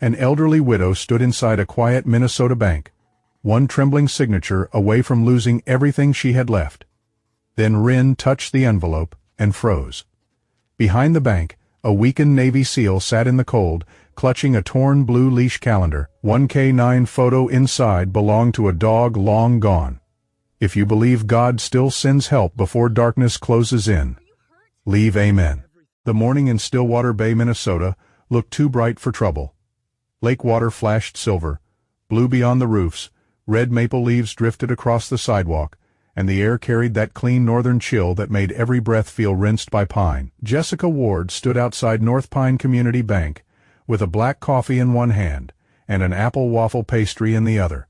An elderly widow stood inside a quiet Minnesota bank, one trembling signature away from losing everything she had left. Then Wren touched the envelope and froze. Behind the bank, a weakened Navy SEAL sat in the cold, clutching a torn blue leash calendar. One K9 photo inside belonged to a dog long gone. If you believe God still sends help before darkness closes in, leave amen. The morning in Stillwater Bay, Minnesota, looked too bright for trouble. Lake water flashed silver, blue beyond the roofs, red maple leaves drifted across the sidewalk, and the air carried that clean northern chill that made every breath feel rinsed by pine. Jessica Ward stood outside North Pine Community Bank, with a black coffee in one hand and an apple waffle pastry in the other,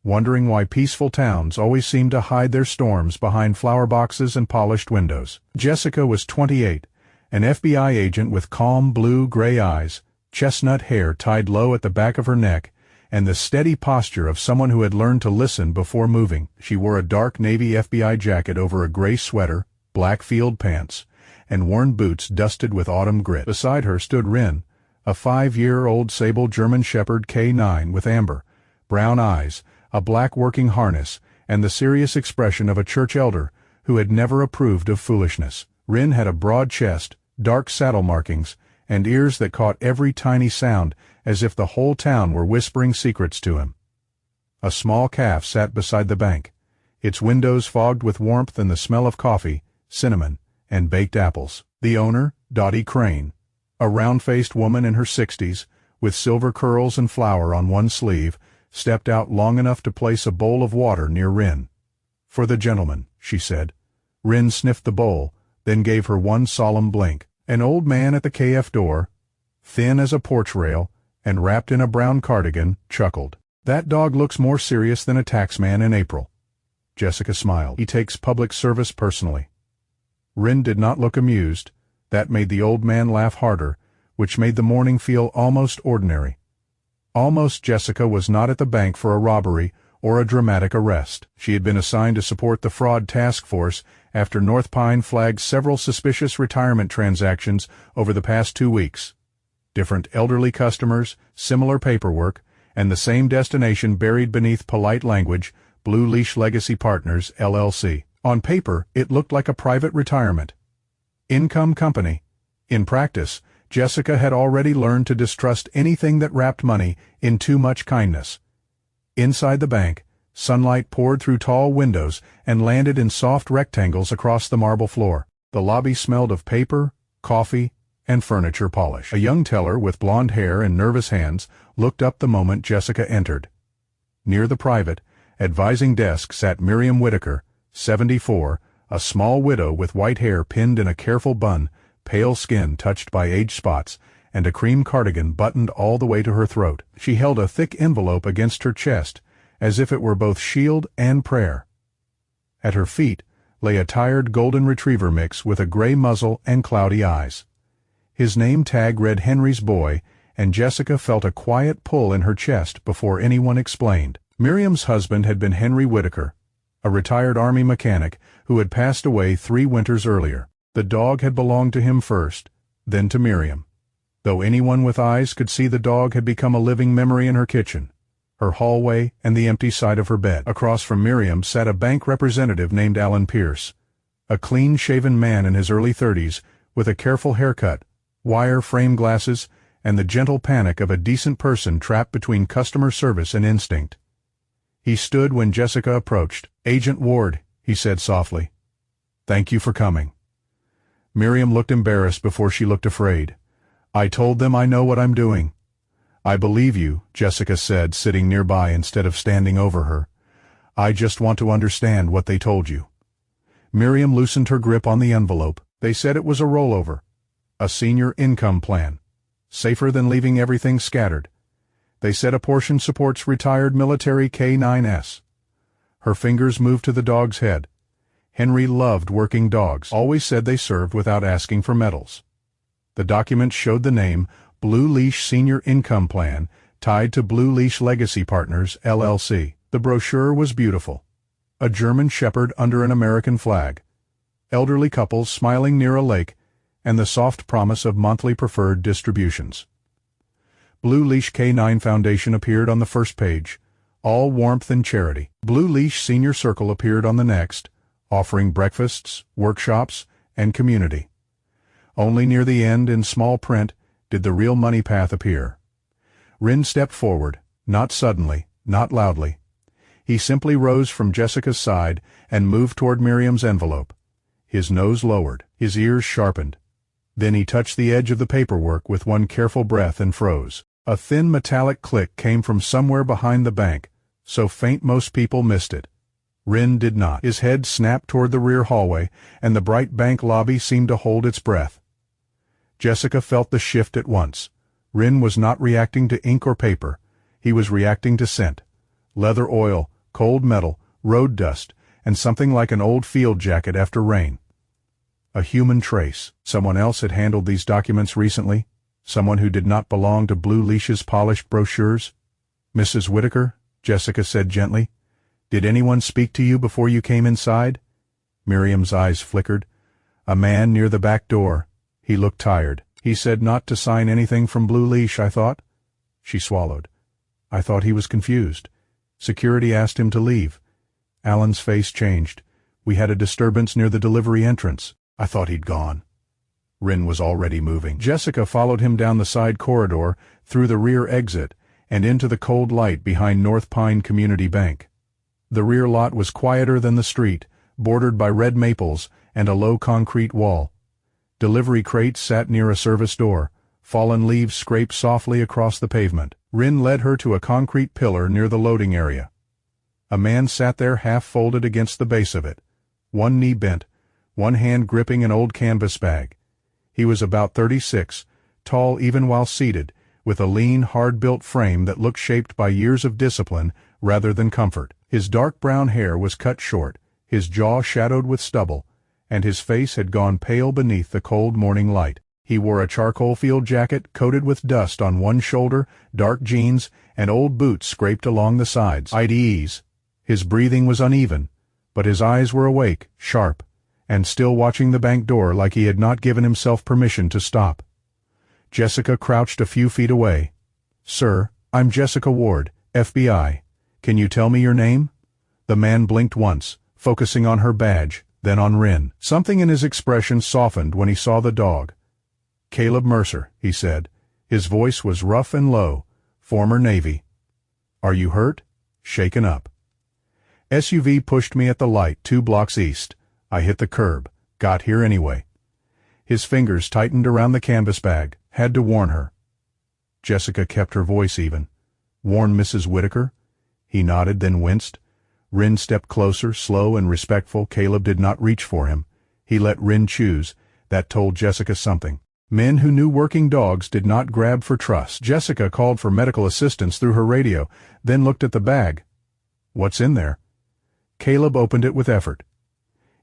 wondering why peaceful towns always seem to hide their storms behind flower boxes and polished windows. Jessica was 28, an FBI agent with calm blue-gray eyes, chestnut hair tied low at the back of her neck, and the steady posture of someone who had learned to listen before moving. She wore a dark navy FBI jacket over a gray sweater, black field pants, and worn boots dusted with autumn grit. Beside her stood Wren, a 5-year-old sable German Shepherd K9 with amber, brown eyes, a black working harness, and the serious expression of a church elder who had never approved of foolishness. Wren had a broad chest, dark saddle markings, and ears that caught every tiny sound as if the whole town were whispering secrets to him. A small calf sat beside the bank, its windows fogged with warmth and the smell of coffee, cinnamon, and baked apples. The owner, Dottie Crane, a round-faced woman in her 60s, with silver curls and flour on one sleeve, stepped out long enough to place a bowl of water near Wren. "For the gentleman," she said. Wren sniffed the bowl, then gave her one solemn blink. An old man at the KF door, thin as a porch rail, and wrapped in a brown cardigan, chuckled. "That dog looks more serious than a taxman in April." Jessica smiled. "He takes public service personally." Wren did not look amused. That made the old man laugh harder, which made the morning feel almost ordinary. Almost Jessica was not at the bank for a robbery or a dramatic arrest. She had been assigned to support the fraud task force after North Pine flagged several suspicious retirement transactions over the past 2 weeks. Different elderly customers, similar paperwork, and the same destination buried beneath polite language, Blue Leash Legacy Partners, LLC. On paper, it looked like a private retirement income company. In practice, Jessica had already learned to distrust anything that wrapped money in too much kindness. Inside the bank, sunlight poured through tall windows and landed in soft rectangles across the marble floor. The lobby smelled of paper, coffee, and furniture polish. A young teller with blonde hair and nervous hands looked up the moment Jessica entered. Near the private, advising desk sat Miriam Whitaker, 74, a small widow with white hair pinned in a careful bun, pale skin touched by age spots, and a cream cardigan buttoned all the way to her throat. She held a thick envelope against her chest, as if it were both shield and prayer. At her feet lay a tired golden retriever mix with a gray muzzle and cloudy eyes. His name tag read Henry's Boy, and Jessica felt a quiet pull in her chest before anyone explained. Miriam's husband had been Henry Whitaker, a retired Army mechanic who had passed away 3 winters earlier. The dog had belonged to him first, then to Miriam. Though anyone with eyes could see the dog had become a living memory in her kitchen, her hallway, and the empty side of her bed. Across from Miriam sat a bank representative named Alan Pierce, a clean-shaven man in his early 30s with a careful haircut, wire frame glasses, and the gentle panic of a decent person trapped between customer service and instinct. He stood when Jessica approached. "Agent Ward," he said softly. "Thank you for coming." Miriam looked embarrassed before she looked afraid. "I told them I know what I'm doing." "I believe you," Jessica said, sitting nearby instead of standing over her. "I just want to understand what they told you." Miriam loosened her grip on the envelope. "They said it was a rollover. A senior income plan. Safer than leaving everything scattered. They said a portion supports retired military K9s. Her fingers moved to the dog's head. Henry loved working dogs, always said they served without asking for medals. The document showed the name Blue Leash Senior Income Plan tied to Blue Leash Legacy Partners, LLC. The brochure was beautiful. A German Shepherd under an American flag, elderly couples smiling near a lake, and the soft promise of monthly preferred distributions. Blue Leash K9 Foundation appeared on the first page, all warmth and charity. Blue Leash Senior Circle appeared on the next, offering breakfasts, workshops, and community. Only near the end, in small print, did the real money path appear. Rin stepped forward, not suddenly, not loudly. He simply rose from Jessica's side and moved toward Miriam's envelope. His nose lowered, his ears sharpened. Then he touched the edge of the paperwork with one careful breath and froze. A thin metallic click came from somewhere behind the bank, so faint most people missed it. Rin did not. His head snapped toward the rear hallway, and the bright bank lobby seemed to hold its breath. Jessica felt the shift at once. Rin was not reacting to ink or paper. He was reacting to scent. Leather oil, cold metal, road dust, and something like an old field jacket after rain. A human trace. Someone else had handled these documents recently. Someone who did not belong to Blue Leash's polished brochures. "Mrs. Whitaker," Jessica said gently, "did anyone speak to you before you came inside?" Miriam's eyes flickered. "A man near the back door. He looked tired. He said not to sign anything from Blue Leash, I thought." She swallowed. "I thought he was confused. Security asked him to leave." Alan's face changed. "We had a disturbance near the delivery entrance. I thought he'd gone." Rin was already moving. Jessica followed him down the side corridor, through the rear exit, and into the cold light behind North Pine Community Bank. The rear lot was quieter than the street, bordered by red maples and a low concrete wall. Delivery crates sat near a service door. Fallen leaves scraped softly across the pavement. Rin led her to a concrete pillar near the loading area. A man sat there half-folded against the base of it, one knee bent, one hand gripping an old canvas bag. He was about 36, tall even while seated, with a lean, hard-built frame that looked shaped by years of discipline rather than comfort. His dark brown hair was cut short, his jaw shadowed with stubble, and his face had gone pale beneath the cold morning light. He wore a charcoal field jacket coated with dust on one shoulder, dark jeans, and old boots scraped along the sides. IDEs. His breathing was uneven, but his eyes were awake, sharp, and still watching the bank door like he had not given himself permission to stop. Jessica crouched a few feet away. "Sir, I'm Jessica Ward, FBI. Can you tell me your name?" The man blinked once, focusing on her badge, then on Rin. Something in his expression softened when he saw the dog. "Caleb Mercer," he said. His voice was rough and low, former Navy. "Are you hurt?" "Shaken up." "SUV pushed me at the light 2 blocks east. I hit the curb. Got here anyway." His fingers tightened around the canvas bag. "Had to warn her." Jessica kept her voice even. "Warn Mrs. Whitaker?" He nodded, then winced. Rin stepped closer, slow and respectful. Caleb did not reach for him. He let Rin choose. That told Jessica something. Men who knew working dogs did not grab for trust. Jessica called for medical assistance through her radio, then looked at the bag. "What's in there?" Caleb opened it with effort.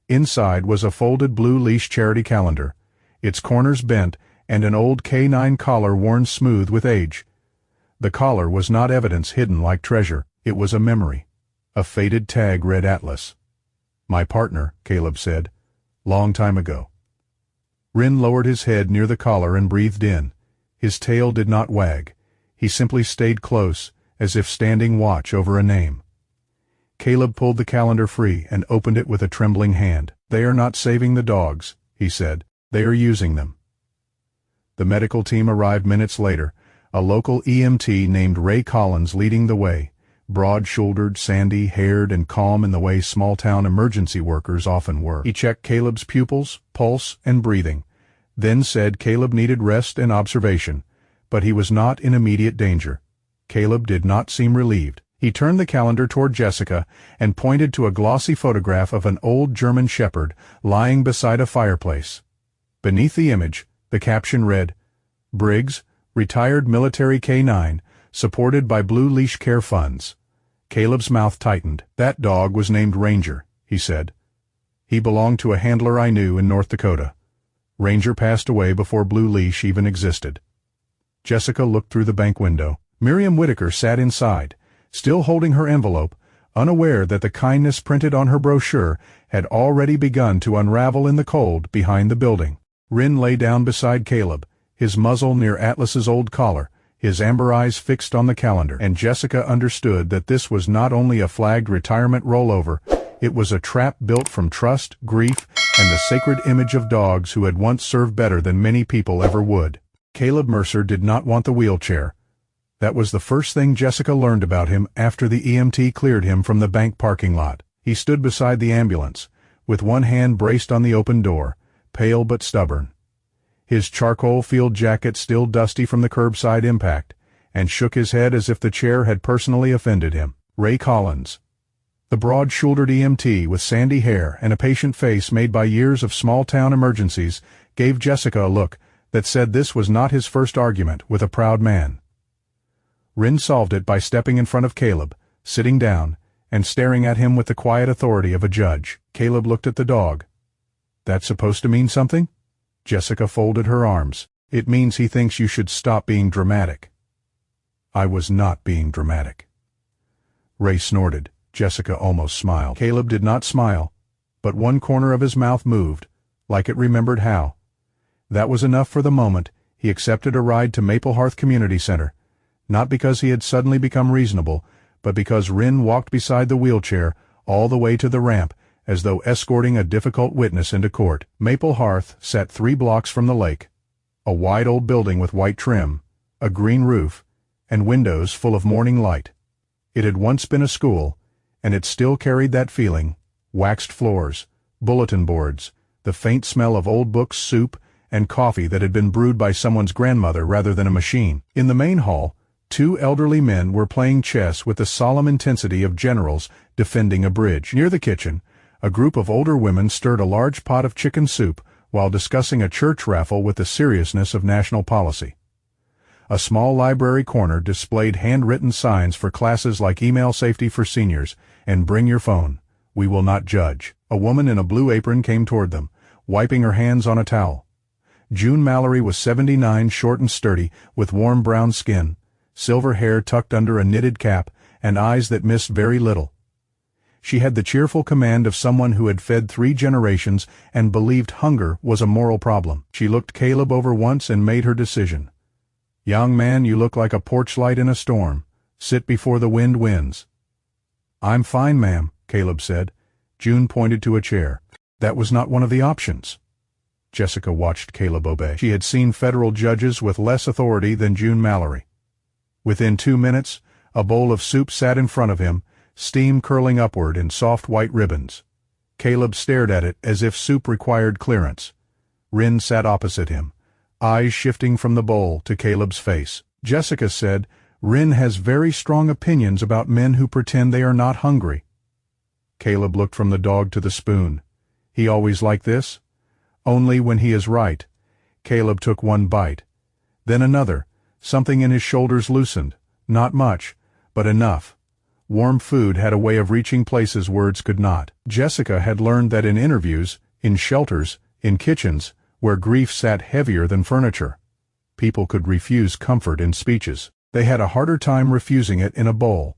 Inside was a folded Blue Leash charity calendar, its corners bent, and an old K9 collar worn smooth with age. The collar was not evidence hidden like treasure. It was a memory. A faded tag read Atlas. "My partner," Caleb said. "Long time ago." Rin lowered his head near the collar and breathed in. His tail did not wag. He simply stayed close, as if standing watch over a name. Caleb pulled the calendar free and opened it with a trembling hand. "They are not saving the dogs," he said. "They are using them." The medical team arrived minutes later, a local EMT named Ray Collins leading the way, broad-shouldered, sandy-haired, and calm in the way small-town emergency workers often were. He checked Caleb's pupils, pulse, and breathing, then said Caleb needed rest and observation, but he was not in immediate danger. Caleb did not seem relieved. He turned the calendar toward Jessica and pointed to a glossy photograph of an old German shepherd lying beside a fireplace. Beneath the image, the caption read, "Briggs, retired military K9, supported by Blue Leash Care Funds." Caleb's mouth tightened. "That dog was named Ranger," he said. "He belonged to a handler I knew in North Dakota. Ranger passed away before Blue Leash even existed." Jessica looked through the bank window. Miriam Whitaker sat inside, still holding her envelope, unaware that the kindness printed on her brochure had already begun to unravel in the cold behind the building. Rin lay down beside Caleb, his muzzle near Atlas's old collar, his amber eyes fixed on the calendar, and Jessica understood that this was not only a flagged retirement rollover, it was a trap built from trust, grief, and the sacred image of dogs who had once served better than many people ever would. Caleb Mercer did not want the wheelchair. That was the first thing Jessica learned about him after the EMT cleared him from the bank parking lot. He stood beside the ambulance, with one hand braced on the open door, pale but stubborn. His charcoal field jacket still dusty from the curbside impact, and shook his head as if the chair had personally offended him. Ray Collins, the broad-shouldered EMT with sandy hair and a patient face made by years of small-town emergencies, gave Jessica a look that said this was not his first argument with a proud man. Rin solved it by stepping in front of Caleb, sitting down, and staring at him with the quiet authority of a judge. Caleb looked at the dog. "That's supposed to mean something?" Jessica folded her arms. "It means he thinks you should stop being dramatic." "I was not being dramatic." Ray snorted. Jessica almost smiled. Caleb did not smile, but one corner of his mouth moved, like it remembered how. That was enough for the moment. He accepted a ride to Maple Hearth Community Center, not because he had suddenly become reasonable, but because Rin walked beside the wheelchair all the way to the ramp, as though escorting a difficult witness into court. Maple Hearth sat 3 blocks from the lake, a wide old building with white trim, a green roof, and windows full of morning light. It had once been a school, and it still carried that feeling: waxed floors, bulletin boards, the faint smell of old books, soup, and coffee that had been brewed by someone's grandmother rather than a machine. In the main hall, 2 elderly men were playing chess with the solemn intensity of generals defending a bridge. Near the kitchen, a group of older women stirred a large pot of chicken soup while discussing a church raffle with the seriousness of national policy. A small library corner displayed handwritten signs for classes like Email Safety for Seniors and Bring Your Phone, We Will Not Judge. A woman in a blue apron came toward them, wiping her hands on a towel. June Mallory was 79, short and sturdy, with warm brown skin, silver hair tucked under a knitted cap, and eyes that missed very little. She had the cheerful command of someone who had fed 3 generations and believed hunger was a moral problem. She looked Caleb over once and made her decision. "Young man, you look like a porch light in a storm. Sit before the wind wins." "I'm fine, ma'am," Caleb said. June pointed to a chair. That was not one of the options. Jessica watched Caleb obey. She had seen federal judges with less authority than June Mallory. Within 2 minutes, a bowl of soup sat in front of him, steam curling upward in soft white ribbons. Caleb stared at it as if soup required clearance. Rin sat opposite him, eyes shifting from the bowl to Caleb's face. Jessica said, "Rin has very strong opinions about men who pretend they are not hungry." Caleb looked from the dog to the spoon. "He always like this?" "Only when he is right." Caleb took one bite. Then another. Something in his shoulders loosened. Not much, but enough. Warm food had a way of reaching places words could not. Jessica had learned that in interviews, in shelters, in kitchens, where grief sat heavier than furniture, people could refuse comfort in speeches. They had a harder time refusing it in a bowl.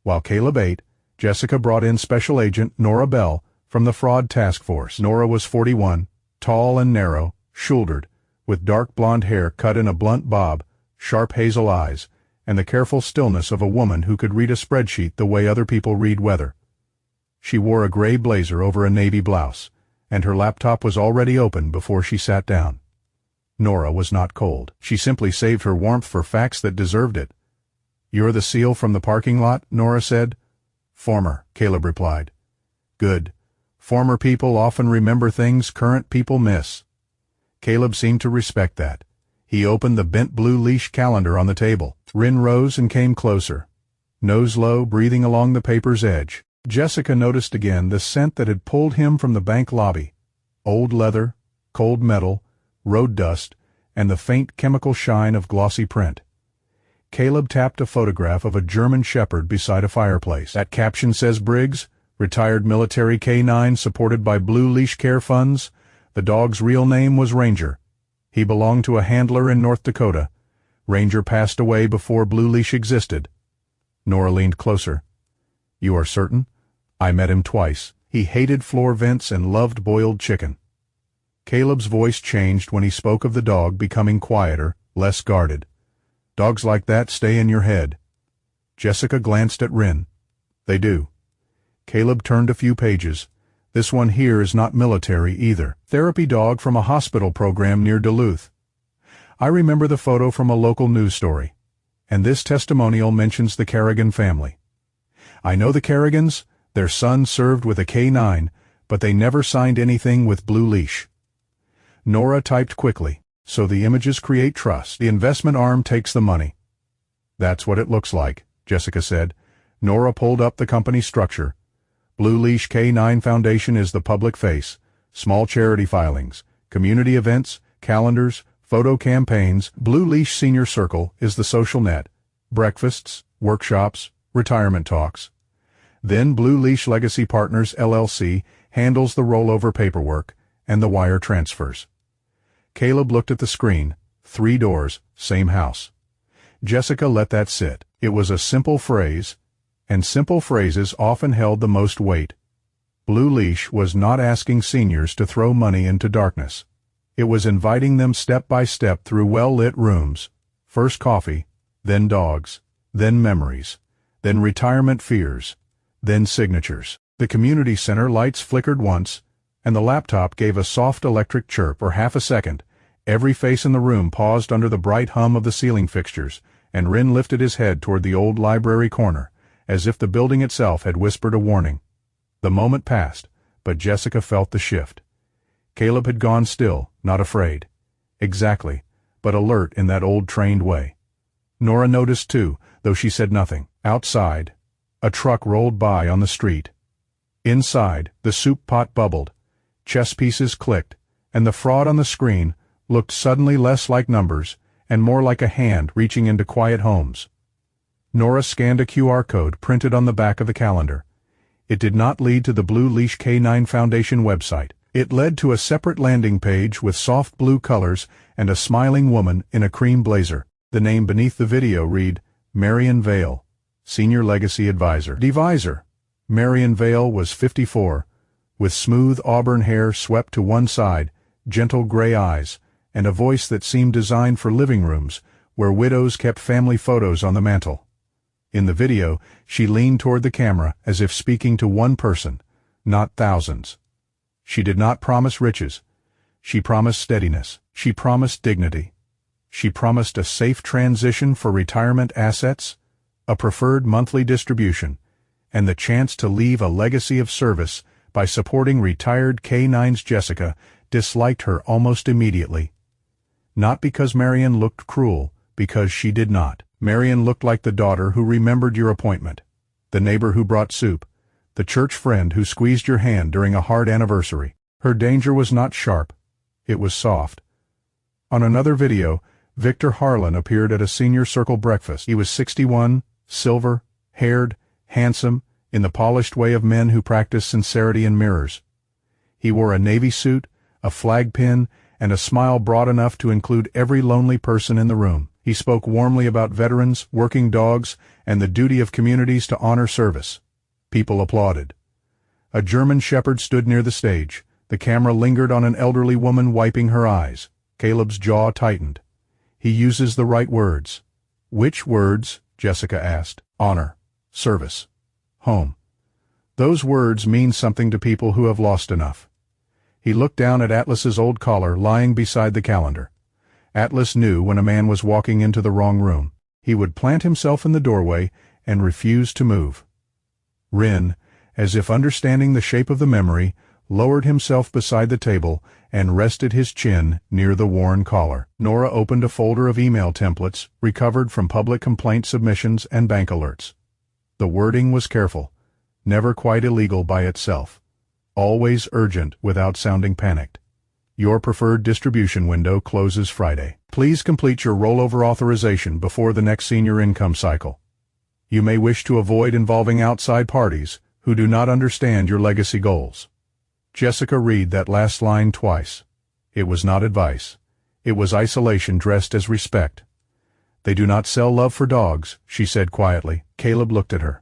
While Caleb ate, Jessica brought in Special Agent Nora Bell from the Fraud Task Force. Nora was 41, tall and narrow, shouldered, with dark blonde hair cut in a blunt bob, sharp hazel eyes, and the careful stillness of a woman who could read a spreadsheet the way other people read weather. She wore a gray blazer over a navy blouse, and her laptop was already open before she sat down. Nora was not cold. She simply saved her warmth for facts that deserved it. "You're the SEAL from the parking lot?" Nora said. "Former," Caleb replied. "Good. Former people often remember things current people miss." Caleb seemed to respect that. He opened the bent blue leash calendar on the table. Rin rose and came closer, nose low, breathing along the paper's edge. Jessica noticed again the scent that had pulled him from the bank lobby: old leather, cold metal, road dust, and the faint chemical shine of glossy print. Caleb tapped a photograph of a German shepherd beside a fireplace. "That caption says Briggs, retired military K-9 supported by Blue Leash Care Funds. The dog's real name was Ranger. He belonged to a handler in North Dakota. Ranger passed away before Blue Leash existed." Nora leaned closer. "You are certain?" "I met him twice. He hated floor vents and loved boiled chicken." Caleb's voice changed when he spoke of the dog becoming quieter, less guarded. Dogs like that stay in your head. Jessica glanced at Rin. They do. Caleb turned a few pages. This one here is not military either. Therapy dog from a hospital program near Duluth. I remember the photo from a local news story. And this testimonial mentions the Kerrigan family. I know the Kerrigans, their son served with a K9, but they never signed anything with Blue Leash. Nora typed quickly. So the images create trust. The investment arm takes the money. That's what it looks like, Jessica said. Nora pulled up the company structure. Blue Leash K9 Foundation is the public face. Small charity filings, community events, calendars, photo campaigns. Blue Leash Senior Circle is the social net. Breakfasts, workshops, retirement talks. Then Blue Leash Legacy Partners LLC handles the rollover paperwork and the wire transfers. Caleb looked at the screen. 3 doors, same house. Jessica let that sit. It was a simple phrase, and simple phrases often held the most weight. Blue Leash was not asking seniors to throw money into darkness. It was inviting them step by step through well-lit rooms. First coffee, then dogs, then memories, then retirement fears, then signatures. The community center lights flickered once, and the laptop gave a soft electric chirp for half a second. Every face in the room paused under the bright hum of the ceiling fixtures, and Rin lifted his head toward the old library corner, as if the building itself had whispered a warning. The moment passed, but Jessica felt the shift. Caleb had gone still, not afraid. Exactly, but alert in that old trained way. Nora noticed too, though she said nothing. Outside, a truck rolled by on the street. Inside, the soup pot bubbled. Chess pieces clicked, and the fraud on the screen looked suddenly less like numbers and more like a hand reaching into quiet homes. Nora scanned a QR code printed on the back of the calendar. It did not lead to the Blue Leash K9 Foundation website. It led to a separate landing page with soft blue colors and a smiling woman in a cream blazer. The name beneath the video read, Marion Vale, Senior Legacy Advisor. Divisor. Marion Vale was 54, with smooth auburn hair swept to one side, gentle gray eyes, and a voice that seemed designed for living rooms, where widows kept family photos on the mantel. In the video, she leaned toward the camera as if speaking to one person, not thousands. She did not promise riches. She promised steadiness. She promised dignity. She promised a safe transition for retirement assets, a preferred monthly distribution, and the chance to leave a legacy of service by supporting retired K9's. Jessica disliked her almost immediately. Not because Marion looked cruel, because she did not. Marion looked like the daughter who remembered your appointment, the neighbor who brought soup, the church friend who squeezed your hand during a hard anniversary. Her danger was not sharp. It was soft. On another video, Victor Harlan appeared at a senior circle breakfast. He was 61, silver, haired, handsome, in the polished way of men who practice sincerity in mirrors. He wore a navy suit, a flag pin, and a smile broad enough to include every lonely person in the room. He spoke warmly about veterans, working dogs, and the duty of communities to honor service. People applauded. A German shepherd stood near the stage. The camera lingered on an elderly woman wiping her eyes. Caleb's jaw tightened. He uses the right words. Which words? Jessica asked. Honor, service, home. Those words mean something to people who have lost enough. He looked down at Atlas's old collar lying beside the calendar. Atlas knew when a man was walking into the wrong room. He would plant himself in the doorway and refuse to move. Rin, as if understanding the shape of the memory, lowered himself beside the table and rested his chin near the worn collar. Nora opened a folder of email templates recovered from public complaint submissions and bank alerts. The wording was careful, never quite illegal by itself. Always urgent without sounding panicked. Your preferred distribution window closes Friday. Please complete your rollover authorization before the next senior income cycle. You may wish to avoid involving outside parties who do not understand your legacy goals. Jessica read that last line twice. It was not advice. It was isolation dressed as respect. They do not sell love for dogs, she said quietly. Caleb looked at her.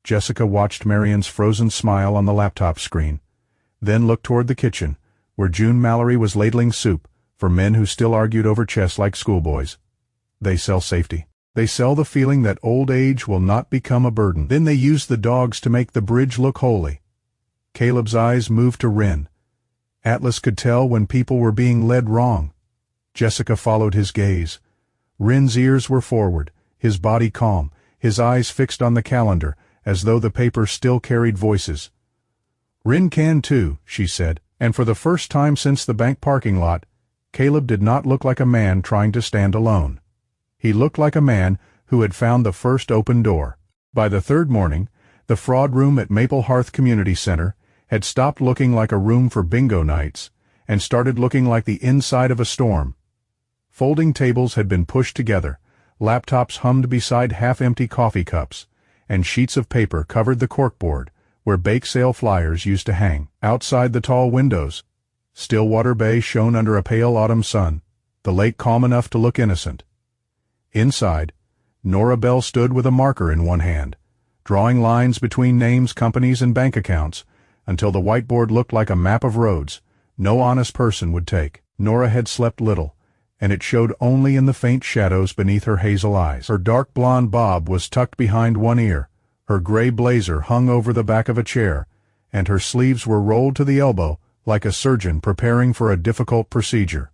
Jessica watched Marion's frozen smile on the laptop screen, then looked toward the kitchen, where June Mallory was ladling soup for men who still argued over chess like schoolboys. They sell safety. They sell the feeling that old age will not become a burden. Then they use the dogs to make the bridge look holy. Caleb's eyes moved to Rin. Atlas could tell when people were being led wrong. Jessica followed his gaze. Rin's ears were forward, his body calm, his eyes fixed on the calendar, as though the paper still carried voices. Rin can too, she said, and for the first time since the bank parking lot, Caleb did not look like a man trying to stand alone. He looked like a man who had found the first open door. By the third morning, the fraud room at Maple Hearth Community Center had stopped looking like a room for bingo nights and started looking like the inside of a storm. Folding tables had been pushed together, laptops hummed beside half-empty coffee cups, and sheets of paper covered the corkboard where bake sale flyers used to hang. Outside the tall windows, Stillwater Bay shone under a pale autumn sun, the lake calm enough to look innocent. Inside, Nora Bell stood with a marker in one hand, drawing lines between names, companies, and bank accounts until the whiteboard looked like a map of roads no honest person would take. Nora had slept little, and it showed only in the faint shadows beneath her hazel eyes. Her dark blonde bob was tucked behind one ear, her gray blazer hung over the back of a chair, and her sleeves were rolled to the elbow like a surgeon preparing for a difficult procedure.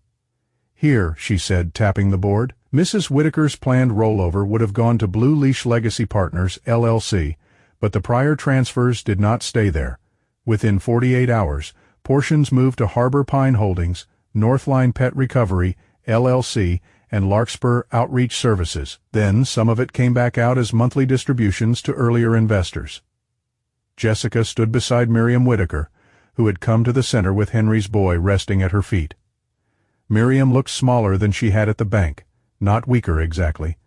"Here," she said, tapping the board. Mrs. Whitaker's planned rollover would have gone to Blue Leash Legacy Partners, LLC, but the prior transfers did not stay there. Within 48 hours, portions moved to Harbor Pine Holdings, Northline Pet Recovery, LLC, and Larkspur Outreach Services. Then some of it came back out as monthly distributions to earlier investors. Jessica stood beside Miriam Whitaker, who had come to the center with Henry's boy resting at her feet. Miriam looked smaller than she had at the bank, not weaker exactly,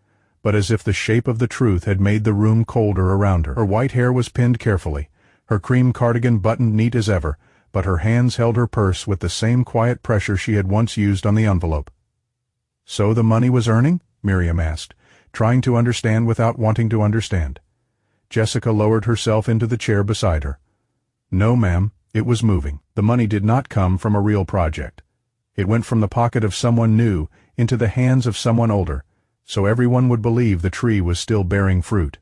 but as if the shape of the truth had made the room colder around her. Her white hair was pinned carefully, her cream cardigan buttoned neat as ever, but her hands held her purse with the same quiet pressure she had once used on the envelope. "So the money was earning?" Miriam asked, trying to understand without wanting to understand. Jessica lowered herself into the chair beside her. "No, ma'am, it was moving. The money did not come from a real project. It went from the pocket of someone new into the hands of someone older, so everyone would believe the tree was still bearing fruit."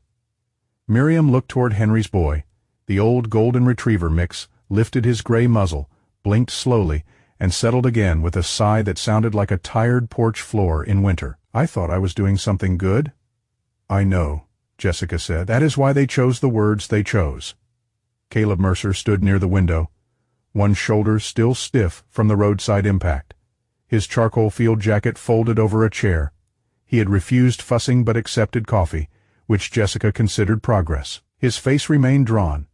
Miriam looked toward Henry's boy. The old golden retriever mix lifted his gray muzzle, blinked slowly, and settled again with a sigh that sounded like a tired porch floor in winter. "I thought I was doing something good." "I know," Jessica said. "That is why they chose the words they chose." Caleb Mercer stood near the window, one shoulder still stiff from the roadside impact, his charcoal field jacket folded over a chair. He had refused fussing but accepted coffee, which Jessica considered progress. His face remained drawn,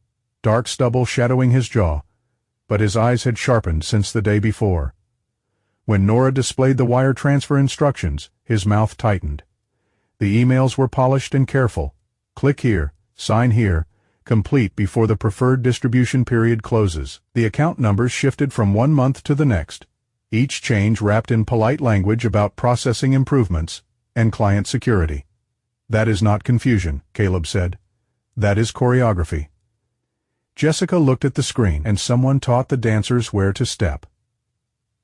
dark stubble shadowing his jaw, but his eyes had sharpened since the day before. When Nora displayed the wire transfer instructions, his mouth tightened. The emails were polished and careful. Click here, sign here, complete before the preferred distribution period closes. The account numbers shifted from one month to the next, each change wrapped in polite language about processing improvements and client security. "That is not confusion," Caleb said. "That is choreography." Jessica looked at the screen, and someone taught the dancers where to step.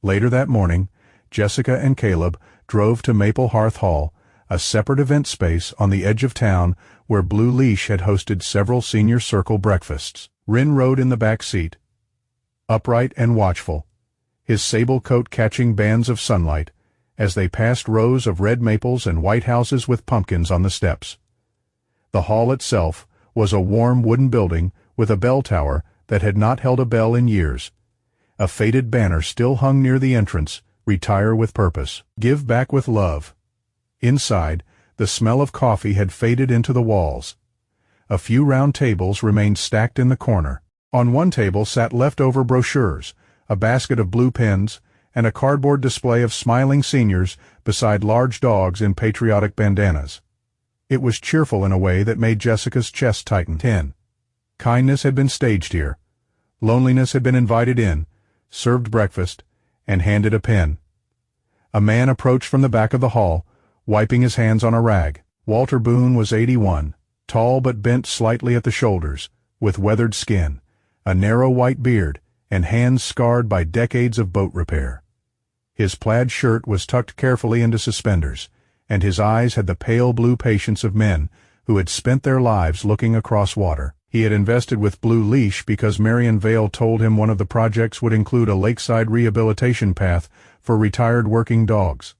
Later that morning, Jessica and Caleb drove to Maple Hearth Hall, a separate event space on the edge of town where Blue Leash had hosted several senior circle breakfasts. Rin rode in the back seat, upright and watchful, his sable coat catching bands of sunlight as they passed rows of red maples and white houses with pumpkins on the steps. The hall itself was a warm wooden building with a bell tower that had not held a bell in years. A faded banner still hung near the entrance, "Retire with Purpose. Give back with love." Inside, the smell of coffee had faded into the walls. A few round tables remained stacked in the corner. On one table sat leftover brochures, a basket of blue pens, and a cardboard display of smiling seniors beside large dogs in patriotic bandanas. It was cheerful in a way that made Jessica's chest tighten. 10. Kindness had been staged here. Loneliness had been invited in, served breakfast, and handed a pen. A man approached from the back of the hall, wiping his hands on a rag. Walter Boone was 81, tall but bent slightly at the shoulders, with weathered skin, a narrow white beard, and hands scarred by decades of boat repair. His plaid shirt was tucked carefully into suspenders, and his eyes had the pale blue patience of men who had spent their lives looking across water. He had invested with Blue Leash because Marion Vale told him one of the projects would include a lakeside rehabilitation path for retired working dogs.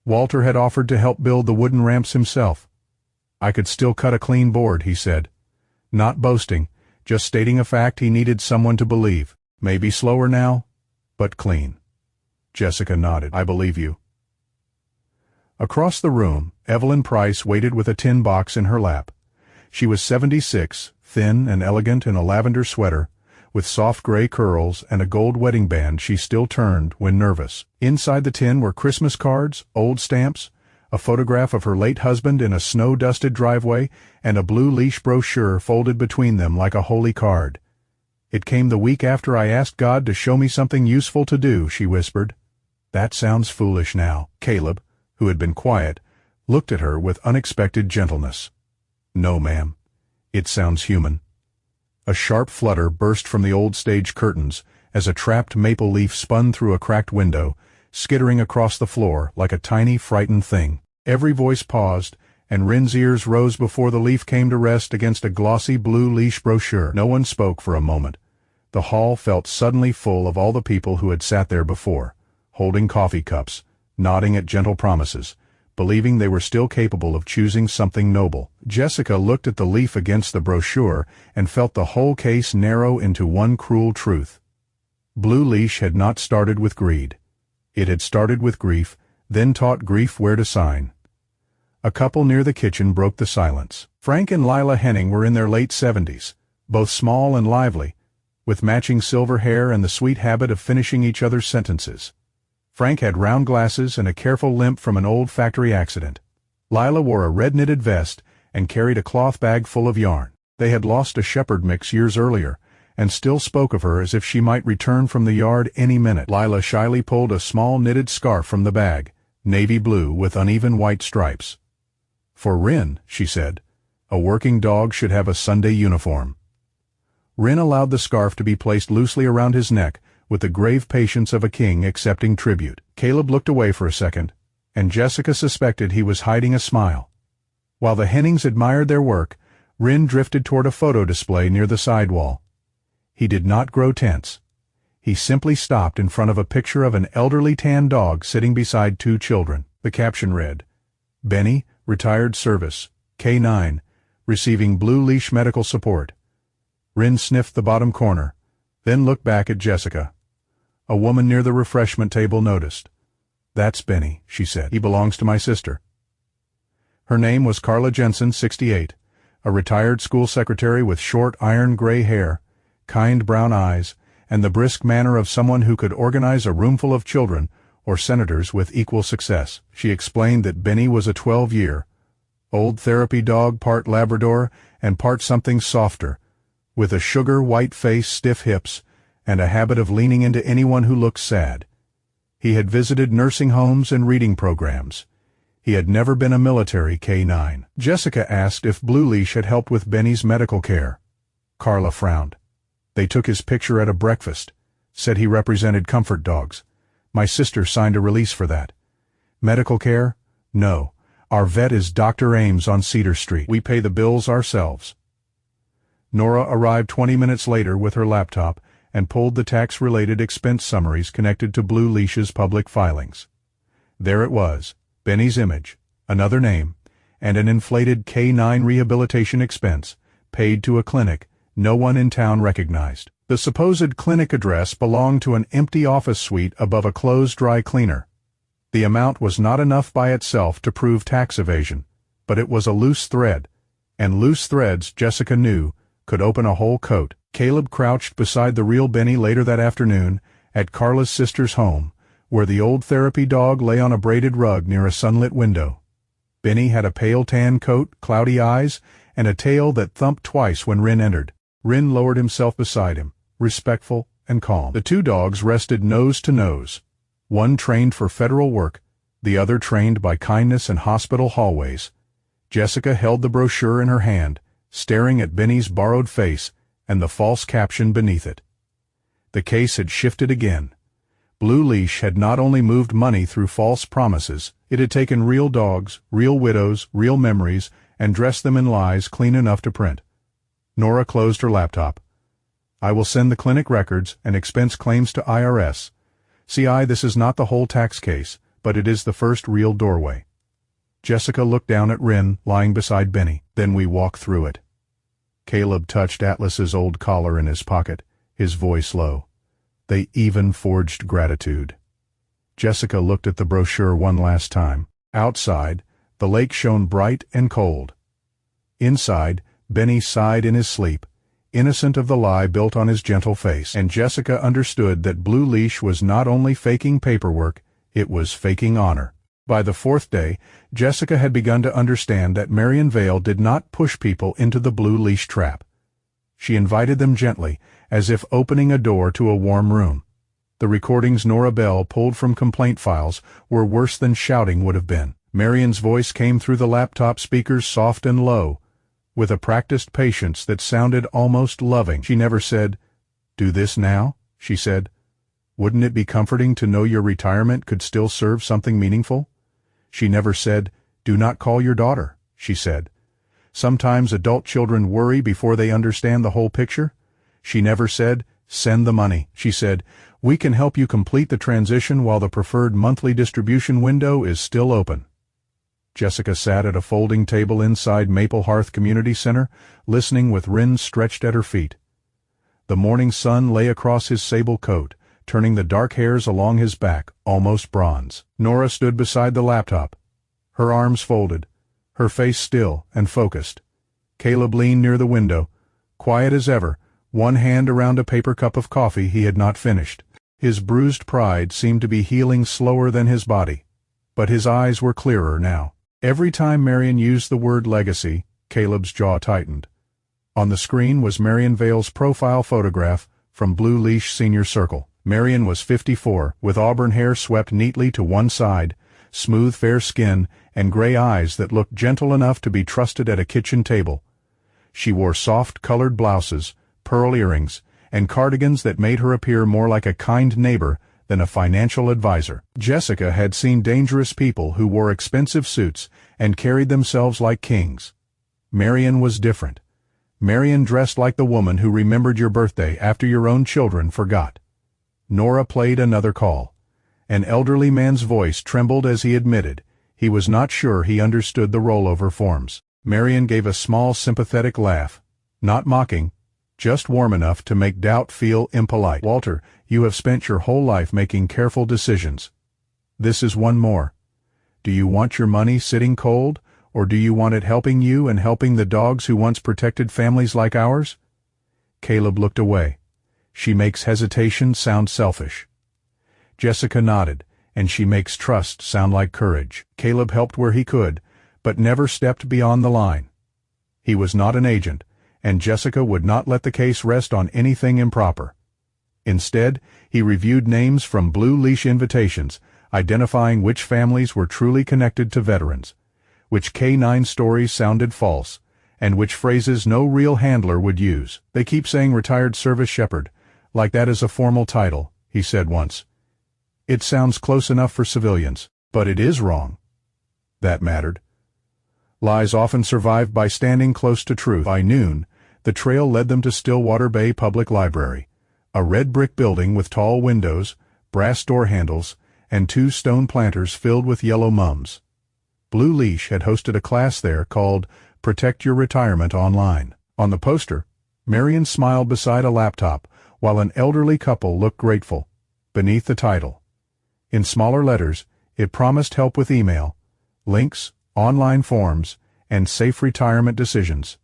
Walter had offered to help build the wooden ramps himself. "I could still cut a clean board," he said. Not boasting, just stating a fact he needed someone to believe. "Maybe slower now, but clean." Jessica nodded. "I believe you." Across the room, Evelyn Price waited with a tin box in her lap. She was 76, thin and elegant in a lavender sweater, with soft gray curls and a gold wedding band she still turned when nervous. Inside the tin were Christmas cards, old stamps, a photograph of her late husband in a snow-dusted driveway, and a Blue Leash brochure folded between them like a holy card. "It came the week after I asked God to show me something useful to do," she whispered. "That sounds foolish now." Caleb, who had been quiet, looked at her with unexpected gentleness. "No, ma'am. It sounds human." A sharp flutter burst from the old stage curtains as a trapped maple leaf spun through a cracked window, skittering across the floor like a tiny, frightened thing. Every voice paused, and Rin's ears rose before the leaf came to rest against a glossy Blue Leash brochure. No one spoke for a moment. The hall felt suddenly full of all the people who had sat there before, holding coffee cups, nodding at gentle promises, believing they were still capable of choosing something noble. Jessica looked at the leaf against the brochure and felt the whole case narrow into one cruel truth. Blue Leash had not started with greed. It had started with grief, then taught grief where to sign. A couple near the kitchen broke the silence. Frank and Lila Henning were in their late 70s, both small and lively, with matching silver hair and the sweet habit of finishing each other's sentences. Frank had round glasses and a careful limp from an old factory accident. Lila wore a red-knitted vest and carried a cloth bag full of yarn. They had lost a shepherd mix years earlier, and still spoke of her as if she might return from the yard any minute. Lila shyly pulled a small knitted scarf from the bag, navy blue with uneven white stripes. "For Rin," she said, "a working dog should have a Sunday uniform." Rin allowed the scarf to be placed loosely around his neck, with the grave patience of a king accepting tribute. Caleb looked away for a second, and Jessica suspected he was hiding a smile. While the Hennings admired their work, Rin drifted toward a photo display near the side wall. He did not grow tense. He simply stopped in front of a picture of an elderly tan dog sitting beside two children. The caption read, "Benny, retired service, K9, receiving Blue Leash medical support." Rin sniffed the bottom corner, then looked back at Jessica. A woman near the refreshment table noticed. "That's Benny," she said. "He belongs to my sister." Her name was Carla Jensen, 68, a retired school secretary with short iron gray hair, kind brown eyes, and the brisk manner of someone who could organize a roomful of children or senators with equal success. She explained that Benny was a 12-year-old therapy dog, part Labrador and part something softer, with a sugar-white face, stiff hips, and a habit of leaning into anyone who looked sad. He had visited nursing homes and reading programs. He had never been a military K9. Jessica asked if Blue Leash had helped with Benny's medical care. Carla frowned. "They took his picture at a breakfast, said he represented comfort dogs. My sister signed a release for that. Medical care? No. Our vet is Dr. Ames on Cedar Street. We pay the bills ourselves." Nora arrived 20 minutes later with her laptop and pulled the tax-related expense summaries connected to Blue Leash's public filings. There it was, Benny's image, another name, and an inflated K9 rehabilitation expense, paid to a clinic no one in town recognized. The supposed clinic address belonged to an empty office suite above a closed dry cleaner. The amount was not enough by itself to prove tax evasion, but it was a loose thread, and loose threads, Jessica knew, could open a whole coat. Caleb crouched beside the real Benny later that afternoon at Carla's sister's home, where the old therapy dog lay on a braided rug near a sunlit window. Benny had a pale tan coat, cloudy eyes, and a tail that thumped twice when Rin entered. Rin lowered himself beside him, respectful and calm. The two dogs rested nose to nose, one trained for federal work, the other trained by kindness and hospital hallways. Jessica held the brochure in her hand, staring at Benny's borrowed face and the false caption beneath it. The case had shifted again. Blue Leash had not only moved money through false promises, it had taken real dogs, real widows, real memories, and dressed them in lies clean enough to print. Nora closed her laptop. I will send the clinic records and expense claims to IRS. CI, this is not the whole tax case, but it is the first real doorway. Jessica looked down at Rin, lying beside Benny. Then we walk through it. Caleb touched Atlas's old collar in his pocket, his voice low. They even forged gratitude. Jessica looked at the brochure one last time. Outside, the lake shone bright and cold. Inside, Benny sighed in his sleep, innocent of the lie built on his gentle face, and Jessica understood that Blue Leash was not only faking paperwork, it was faking honor. By the fourth day, Jessica had begun to understand that Marion Vale did not push people into the Blue Leash trap. She invited them gently, as if opening a door to a warm room. The recordings Nora Bell pulled from complaint files were worse than shouting would have been. Marion's voice came through the laptop speakers soft and low, with a practiced patience that sounded almost loving. She never said, "Do this now," she said. "Wouldn't it be comforting to know your retirement could still serve something meaningful?" She never said, "Do not call your daughter," she said. "Sometimes adult children worry before they understand the whole picture." She never said, "Send the money." She said, "We can help you complete the transition while the preferred monthly distribution window is still open." Jessica sat at a folding table inside Maple Hearth Community Center, listening with Rin stretched at her feet. The morning sun lay across his sable coat, turning the dark hairs along his back almost bronze. Nora stood beside the laptop, her arms folded, her face still and focused. Caleb leaned near the window, quiet as ever, one hand around a paper cup of coffee he had not finished. His bruised pride seemed to be healing slower than his body, but his eyes were clearer now. Every time Marion used the word legacy, Caleb's jaw tightened. On the screen was Marion Vale's profile photograph from Blue Leash Senior Circle. Marion was 54, with auburn hair swept neatly to one side, smooth fair skin, and gray eyes that looked gentle enough to be trusted at a kitchen table. She wore soft-colored blouses, pearl earrings, and cardigans that made her appear more like a kind neighbor than a financial advisor. Jessica had seen dangerous people who wore expensive suits and carried themselves like kings. Marion was different. Marion dressed like the woman who remembered your birthday after your own children forgot. Nora played another call. An elderly man's voice trembled as he admitted he was not sure he understood the rollover forms. Marion gave a small sympathetic laugh, not mocking, just warm enough to make doubt feel impolite. "Walter, you have spent your whole life making careful decisions. This is one more. Do you want your money sitting cold, or do you want it helping you and helping the dogs who once protected families like ours?" Caleb looked away. "She makes hesitation sound selfish." Jessica nodded, "And she makes trust sound like courage." Caleb helped where he could, but never stepped beyond the line. He was not an agent, and Jessica would not let the case rest on anything improper. Instead, he reviewed names from Blue Leash invitations, identifying which families were truly connected to veterans, which K-9 stories sounded false, and which phrases no real handler would use. "They keep saying retired service shepherd, like that is a formal title," he said once. "It sounds close enough for civilians, but it is wrong." That mattered. Lies often survived by standing close to truth. By noon, the trail led them to Stillwater Bay Public Library, a red brick building with tall windows, brass door handles, and 2 stone planters filled with yellow mums. Blue Leash had hosted a class there called Protect Your Retirement Online. On the poster, Marion smiled beside a laptop, while an elderly couple looked grateful. Beneath the title, in smaller letters, it promised help with email, links, online forms, and safe retirement decisions.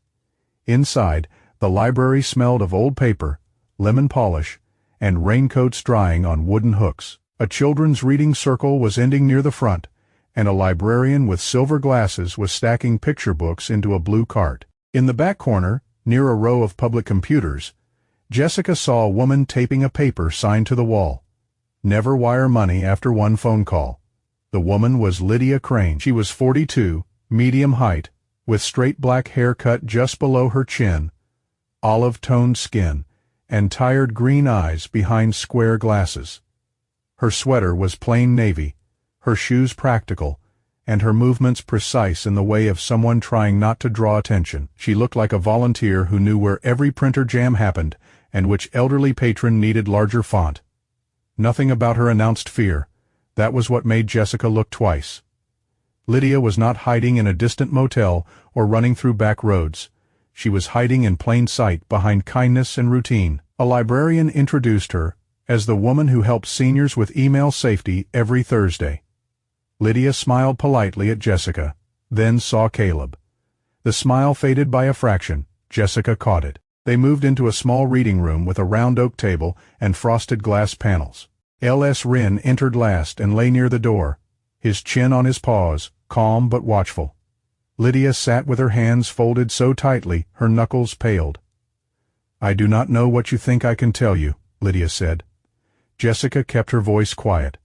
Inside, the library smelled of old paper, lemon polish, and raincoats drying on wooden hooks. A children's reading circle was ending near the front, and a librarian with silver glasses was stacking picture books into a blue cart. In the back corner, near a row of public computers, Jessica saw a woman taping a paper signed to the wall. "Never wire money after one phone call." The woman was Lydia Crane. She was 42, medium height, with straight black hair cut just below her chin, olive-toned skin, and tired green eyes behind square glasses. Her sweater was plain navy, her shoes practical, and her movements precise in the way of someone trying not to draw attention. She looked like a volunteer who knew where every printer jam happened and which elderly patron needed larger font. Nothing about her announced fear. That was what made Jessica look twice. Lydia was not hiding in a distant motel or running through back roads. She was hiding in plain sight behind kindness and routine. A librarian introduced her as the woman who helps seniors with email safety every Thursday. Lydia smiled politely at Jessica, then saw Caleb. The smile faded by a fraction. Jessica caught it. They moved into a small reading room with a round oak table and frosted glass panels. L.S. Wren entered last and lay near the door, his chin on his paws, calm but watchful. Lydia sat with her hands folded so tightly her knuckles paled. "I do not know what you think I can tell you," Lydia said. Jessica kept her voice quiet.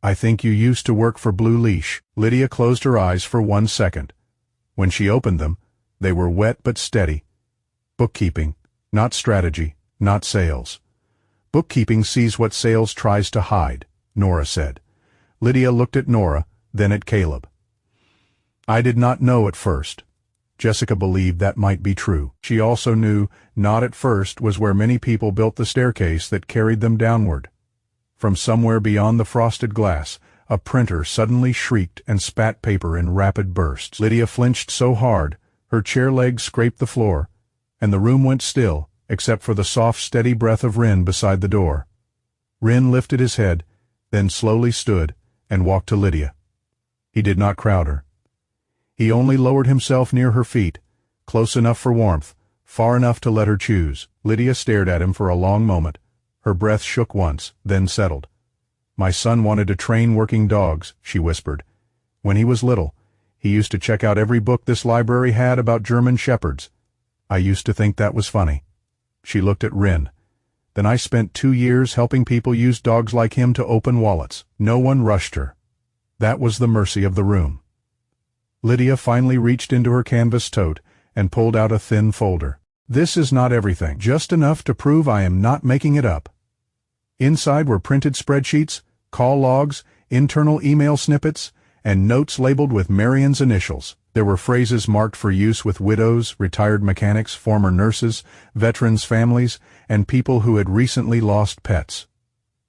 "I think you used to work for Blue Leash." Lydia closed her eyes for 1 second. When she opened them, they were wet but steady. Bookkeeping, not strategy, not sales. Bookkeeping sees what sales tries to hide, Nora said. Lydia looked at Nora, then at Caleb. "I did not know at first." Jessica believed that might be true. She also knew not at first was where many people built the staircase that carried them downward. From somewhere beyond the frosted glass, a printer suddenly shrieked and spat paper in rapid bursts. Lydia flinched so hard, her chair legs scraped the floor, and the room went still, except for the soft, steady breath of Wren beside the door. Wren lifted his head, then slowly stood and walked to Lydia. He did not crowd her. He only lowered himself near her feet, close enough for warmth, far enough to let her choose. Lydia stared at him for a long moment. Her breath shook once, then settled. "My son wanted to train working dogs," she whispered. "When he was little, he used to check out every book this library had about German shepherds. I used to think that was funny." She looked at Wren. "Then I spent 2 years helping people use dogs like him to open wallets. No one rushed her. That was the mercy of the room." Lydia finally reached into her canvas tote and pulled out a thin folder. "This is not everything, just enough to prove I am not making it up." Inside were printed spreadsheets, call logs, internal email snippets, and notes labeled with Marion's initials. There were phrases marked for use with widows, retired mechanics, former nurses, veterans' families, and people who had recently lost pets.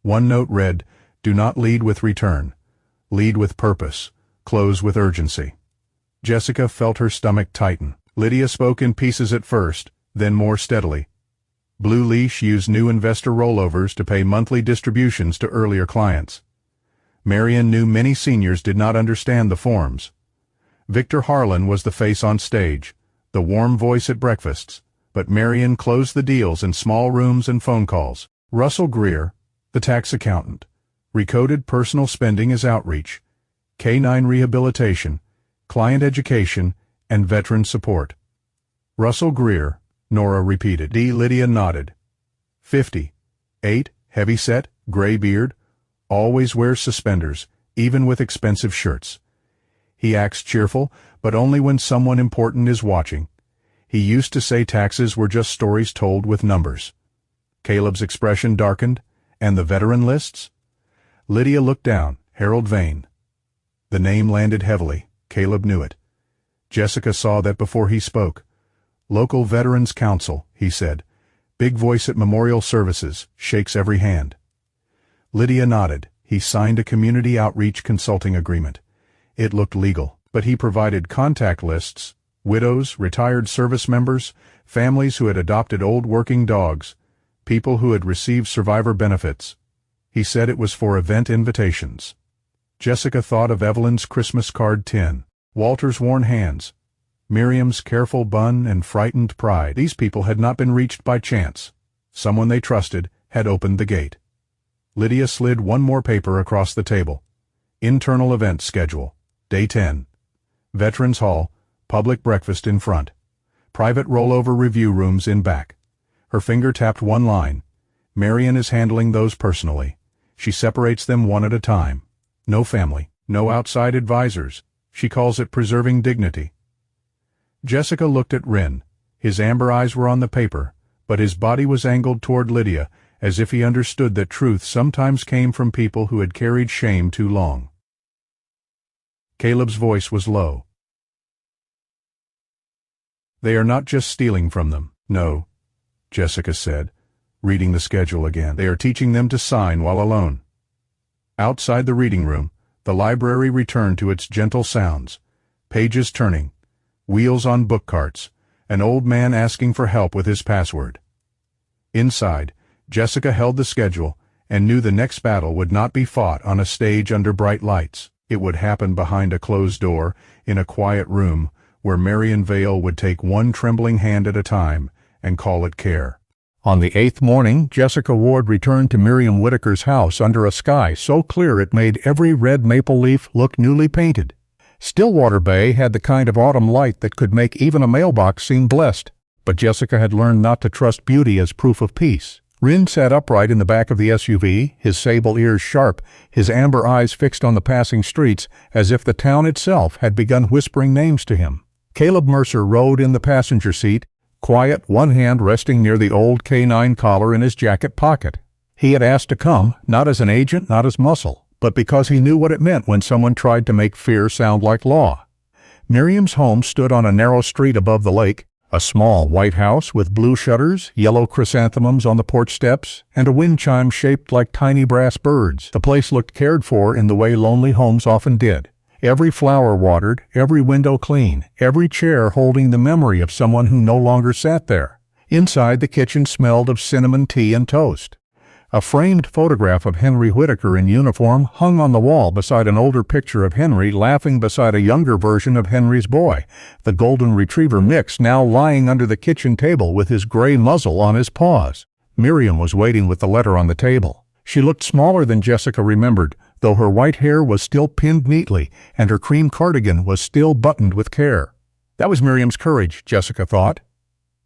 One note read, "Do not lead with return. Lead with purpose. Close with urgency." Jessica felt her stomach tighten. Lydia spoke in pieces at first, then more steadily. Blue Leash used new investor rollovers to pay monthly distributions to earlier clients. Marion knew many seniors did not understand the forms. Victor Harlan was the face on stage, the warm voice at breakfasts, but Marion closed the deals in small rooms and phone calls. Russell Greer, the tax accountant, recoded personal spending as outreach, K-9 rehabilitation, client education, and veteran support. "Russell Greer," Nora repeated. Lydia nodded. 50. 8, heavy-set, gray beard, always wears suspenders, even with expensive shirts. He acts cheerful, but only when someone important is watching. He used to say taxes were just stories told with numbers. Caleb's expression darkened. "And the veteran lists?" Lydia looked down. Harold Vane. The name landed heavily. Caleb knew it. Jessica saw that before he spoke. "Local Veterans Council," he said. "Big voice at memorial services, shakes every hand." Lydia nodded. He signed a community outreach consulting agreement. It looked legal, but he provided contact lists, widows, retired service members, families who had adopted old working dogs, people who had received survivor benefits. He said it was for event invitations. Jessica thought of Evelyn's Christmas card tin, Walter's worn hands, Miriam's careful bun and frightened pride. These people had not been reached by chance. Someone they trusted had opened the gate. Lydia slid one more paper across the table. Internal event schedule. Day 10. Veterans Hall, public breakfast in front. Private rollover review rooms in back. Her finger tapped one line. Marion is handling those personally. She separates them one at a time. No family, no outside advisors. She calls it preserving dignity. Jessica looked at Wren. His amber eyes were on the paper, but his body was angled toward Lydia, as if he understood that truth sometimes came from people who had carried shame too long. Caleb's voice was low. "They are not just stealing from them." "No," Jessica said, reading the schedule again. "They are teaching them to sign while alone." Outside the reading room, the library returned to its gentle sounds, pages turning, wheels on book carts, an old man asking for help with his password. Inside, Jessica held the schedule and knew the next battle would not be fought on a stage under bright lights. It would happen behind a closed door, in a quiet room, where Marion Vale would take one trembling hand at a time and call it care. On the 8th morning, Jessica Ward returned to Miriam Whittaker's house under a sky so clear it made every red maple leaf look newly painted. Stillwater Bay had the kind of autumn light that could make even a mailbox seem blessed, but Jessica had learned not to trust beauty as proof of peace. Ryn sat upright in the back of the SUV, his sable ears sharp, his amber eyes fixed on the passing streets, as if the town itself had begun whispering names to him. Caleb Mercer rode in the passenger seat, quiet, one hand resting near the old K9 collar in his jacket pocket. He had asked to come, not as an agent, not as muscle, but because he knew what it meant when someone tried to make fear sound like law. Miriam's home stood on a narrow street above the lake, a small white house with blue shutters, yellow chrysanthemums on the porch steps, and a wind chime shaped like tiny brass birds. The place looked cared for in the way lonely homes often did. Every flower watered, every window clean, every chair holding the memory of someone who no longer sat there. Inside, the kitchen smelled of cinnamon tea and toast. A framed photograph of Henry Whittaker in uniform hung on the wall beside an older picture of Henry laughing beside a younger version of Henry's boy, the golden retriever mix now lying under the kitchen table with his gray muzzle on his paws. Miriam was waiting with the letter on the table. She looked smaller than Jessica remembered, though her white hair was still pinned neatly and her cream cardigan was still buttoned with care. That was Miriam's courage, Jessica thought.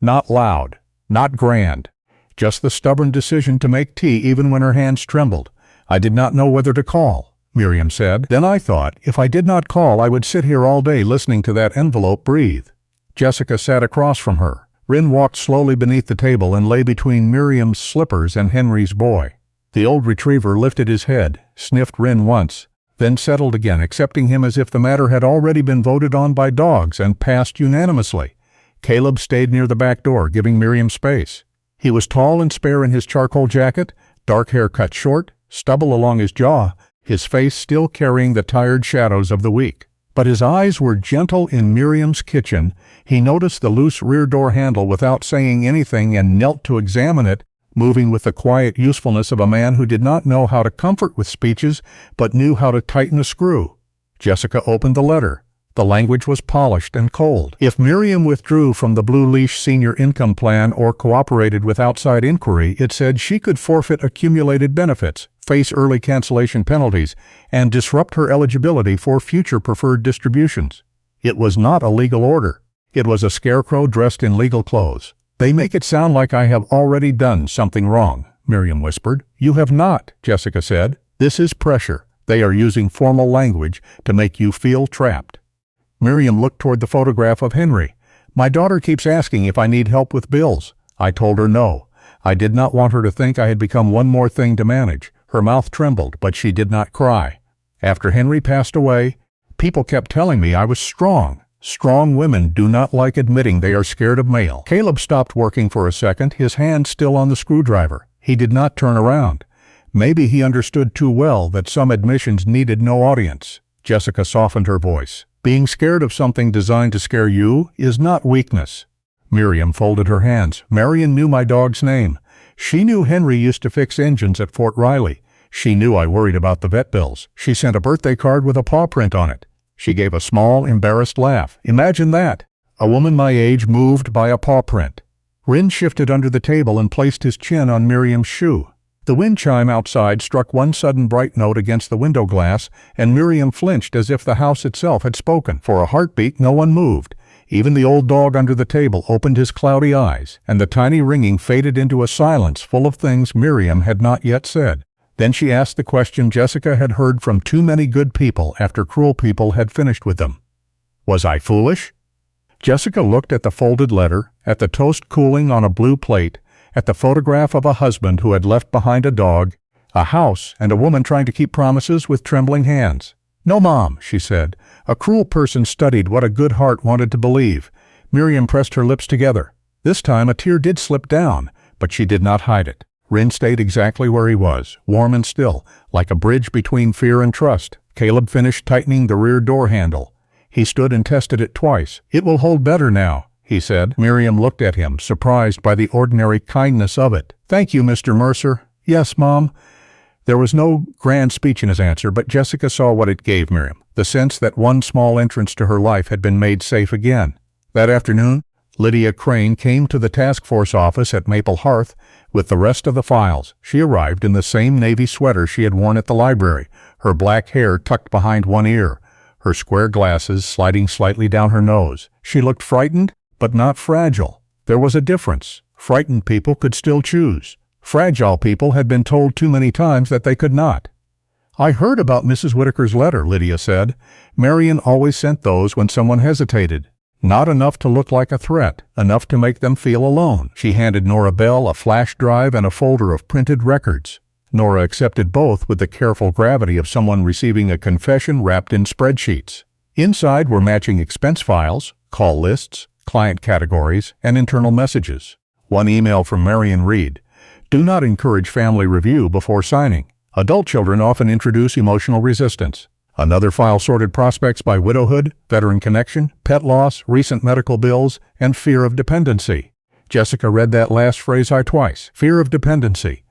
Not loud, not grand. Just the stubborn decision to make tea even when her hands trembled. "I did not know whether to call," Miriam said. "Then I thought, if I did not call, I would sit here all day listening to that envelope breathe." Jessica sat across from her. Ryn walked slowly beneath the table and lay between Miriam's slippers and Henry's boy. The old retriever lifted his head, sniffed Ryn once, then settled again, accepting him as if the matter had already been voted on by dogs and passed unanimously. Caleb stayed near the back door, giving Miriam space. He was tall and spare in his charcoal jacket, dark hair cut short, stubble along his jaw, his face still carrying the tired shadows of the week. But his eyes were gentle in Miriam's kitchen. He noticed the loose rear door handle without saying anything and knelt to examine it, moving with the quiet usefulness of a man who did not know how to comfort with speeches, but knew how to tighten a screw. Jessica opened the letter. The language was polished and cold. If Miriam withdrew from the Blue Leash Senior Income Plan or cooperated with outside inquiry, it said she could forfeit accumulated benefits, face early cancellation penalties, and disrupt her eligibility for future preferred distributions. It was not a legal order. It was a scarecrow dressed in legal clothes. "They make it sound like I have already done something wrong," Miriam whispered. "You have not," Jessica said. "This is pressure. They are using formal language to make you feel trapped." Miriam looked toward the photograph of Henry. "My daughter keeps asking if I need help with bills." I told her no. I did not want her to think I had become one more thing to manage. Her mouth trembled, but she did not cry. After Henry passed away, people kept telling me I was strong. Strong women do not like admitting they are scared of mail. Caleb stopped working for a second, his hand still on the screwdriver. He did not turn around. Maybe he understood too well that some admissions needed no audience. Jessica softened her voice. "Being scared of something designed to scare you is not weakness." Miriam folded her hands. "Marion knew my dog's name. She knew Henry used to fix engines at Fort Riley. She knew I worried about the vet bills. She sent a birthday card with a paw print on it." She gave a small, embarrassed laugh. "Imagine that! A woman my age moved by a paw print." Ryn shifted under the table and placed his chin on Miriam's shoe. The wind chime outside struck one sudden bright note against the window glass, and Miriam flinched as if the house itself had spoken. For a heartbeat, no one moved. Even the old dog under the table opened his cloudy eyes, and the tiny ringing faded into a silence full of things Miriam had not yet said. Then she asked the question Jessica had heard from too many good people after cruel people had finished with them. "Was I foolish?" Jessica looked at the folded letter, at the toast cooling on a blue plate, at the photograph of a husband who had left behind a dog, a house, and a woman trying to keep promises with trembling hands. "No, Mom," she said. A cruel person studied what a good heart wanted to believe. Miriam pressed her lips together. This time a tear did slip down, but she did not hide it. Rin stayed exactly where he was, warm and still, like a bridge between fear and trust. Caleb finished tightening the rear door handle. He stood and tested it twice. "It will hold better now," he said. Miriam looked at him, surprised by the ordinary kindness of it. "Thank you, Mr. Mercer." "Yes, Mom." There was no grand speech in his answer, but Jessica saw what it gave Miriam, the sense that one small entrance to her life had been made safe again. That afternoon, Lydia Crane came to the task force office at Maple Hearth with the rest of the files. She arrived in the same navy sweater she had worn at the library, her black hair tucked behind one ear, her square glasses sliding slightly down her nose. She looked frightened, but not fragile. There was a difference. Frightened people could still choose. Fragile people had been told too many times that they could not. "I heard about Mrs. Whitaker's letter," Lydia said. "Marion always sent those when someone hesitated. Not enough to look like a threat, enough to make them feel alone." She handed Nora Bell a flash drive and a folder of printed records. Nora accepted both with the careful gravity of someone receiving a confession wrapped in spreadsheets. Inside were matching expense files, call lists, client categories, and internal messages. One email from Marion read, "Do not encourage family review before signing. Adult children often introduce emotional resistance." Another file sorted prospects by widowhood, veteran connection, pet loss, recent medical bills, and fear of dependency. Jessica read that last phrase twice, fear of dependency.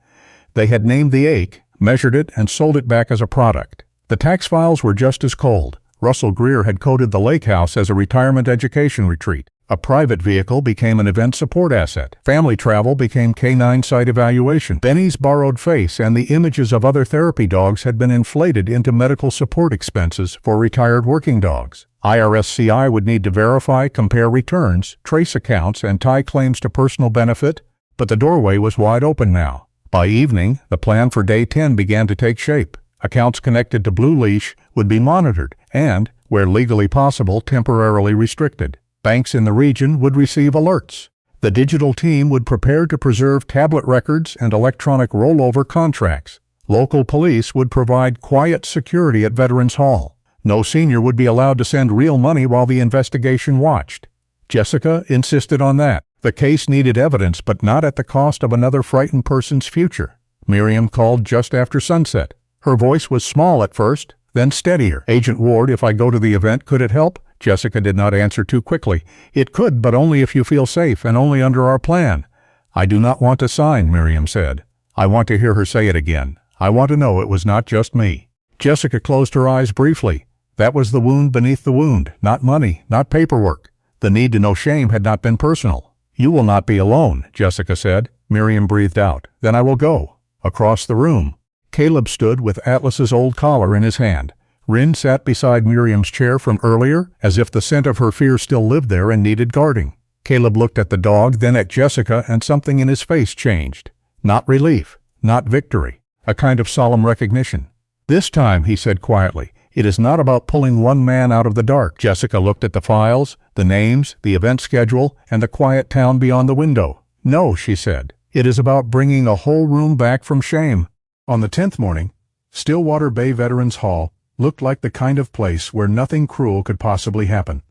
They had named the ache, measured it, and sold it back as a product. The tax files were just as cold. Russell Greer had coded the lake house as a retirement education retreat. A private vehicle became an event support asset. Family travel became canine site evaluation. Benny's borrowed face and the images of other therapy dogs had been inflated into medical support expenses for retired working dogs. IRSCI would need to verify, compare returns, trace accounts, and tie claims to personal benefit, but the doorway was wide open now. By evening, the plan for Day 10 began to take shape. Accounts connected to Blue Leash would be monitored and, where legally possible, temporarily restricted. Banks in the region would receive alerts. The digital team would prepare to preserve tablet records and electronic rollover contracts. Local police would provide quiet security at Veterans Hall. No senior would be allowed to send real money while the investigation watched. Jessica insisted on that. The case needed evidence, but not at the cost of another frightened person's future. Miriam called just after sunset. Her voice was small at first, then steadier. "Agent Ward, if I go to the event, could it help?" Jessica did not answer too quickly. "It could, but only if you feel safe and only under our plan." "I do not want to sign," Miriam said. I want to hear her say it again. I want to know it was not just me. Jessica closed her eyes briefly. That was the wound beneath the wound, not money, not paperwork. The need to know shame had not been personal. "You will not be alone," Jessica said. Miriam breathed out. "Then I will go." Across the room, Caleb stood with Atlas's old collar in his hand. Rin sat beside Miriam's chair from earlier, as if the scent of her fear still lived there and needed guarding. Caleb looked at the dog, then at Jessica, and something in his face changed. Not relief, not victory, a kind of solemn recognition. "This time," he said quietly, "it is not about pulling one man out of the dark." Jessica looked at the files, the names, the event schedule, and the quiet town beyond the window. "No," she said, "it is about bringing a whole room back from shame." On the 10th morning, Stillwater Bay Veterans Hall looked like the kind of place where nothing cruel could possibly happen.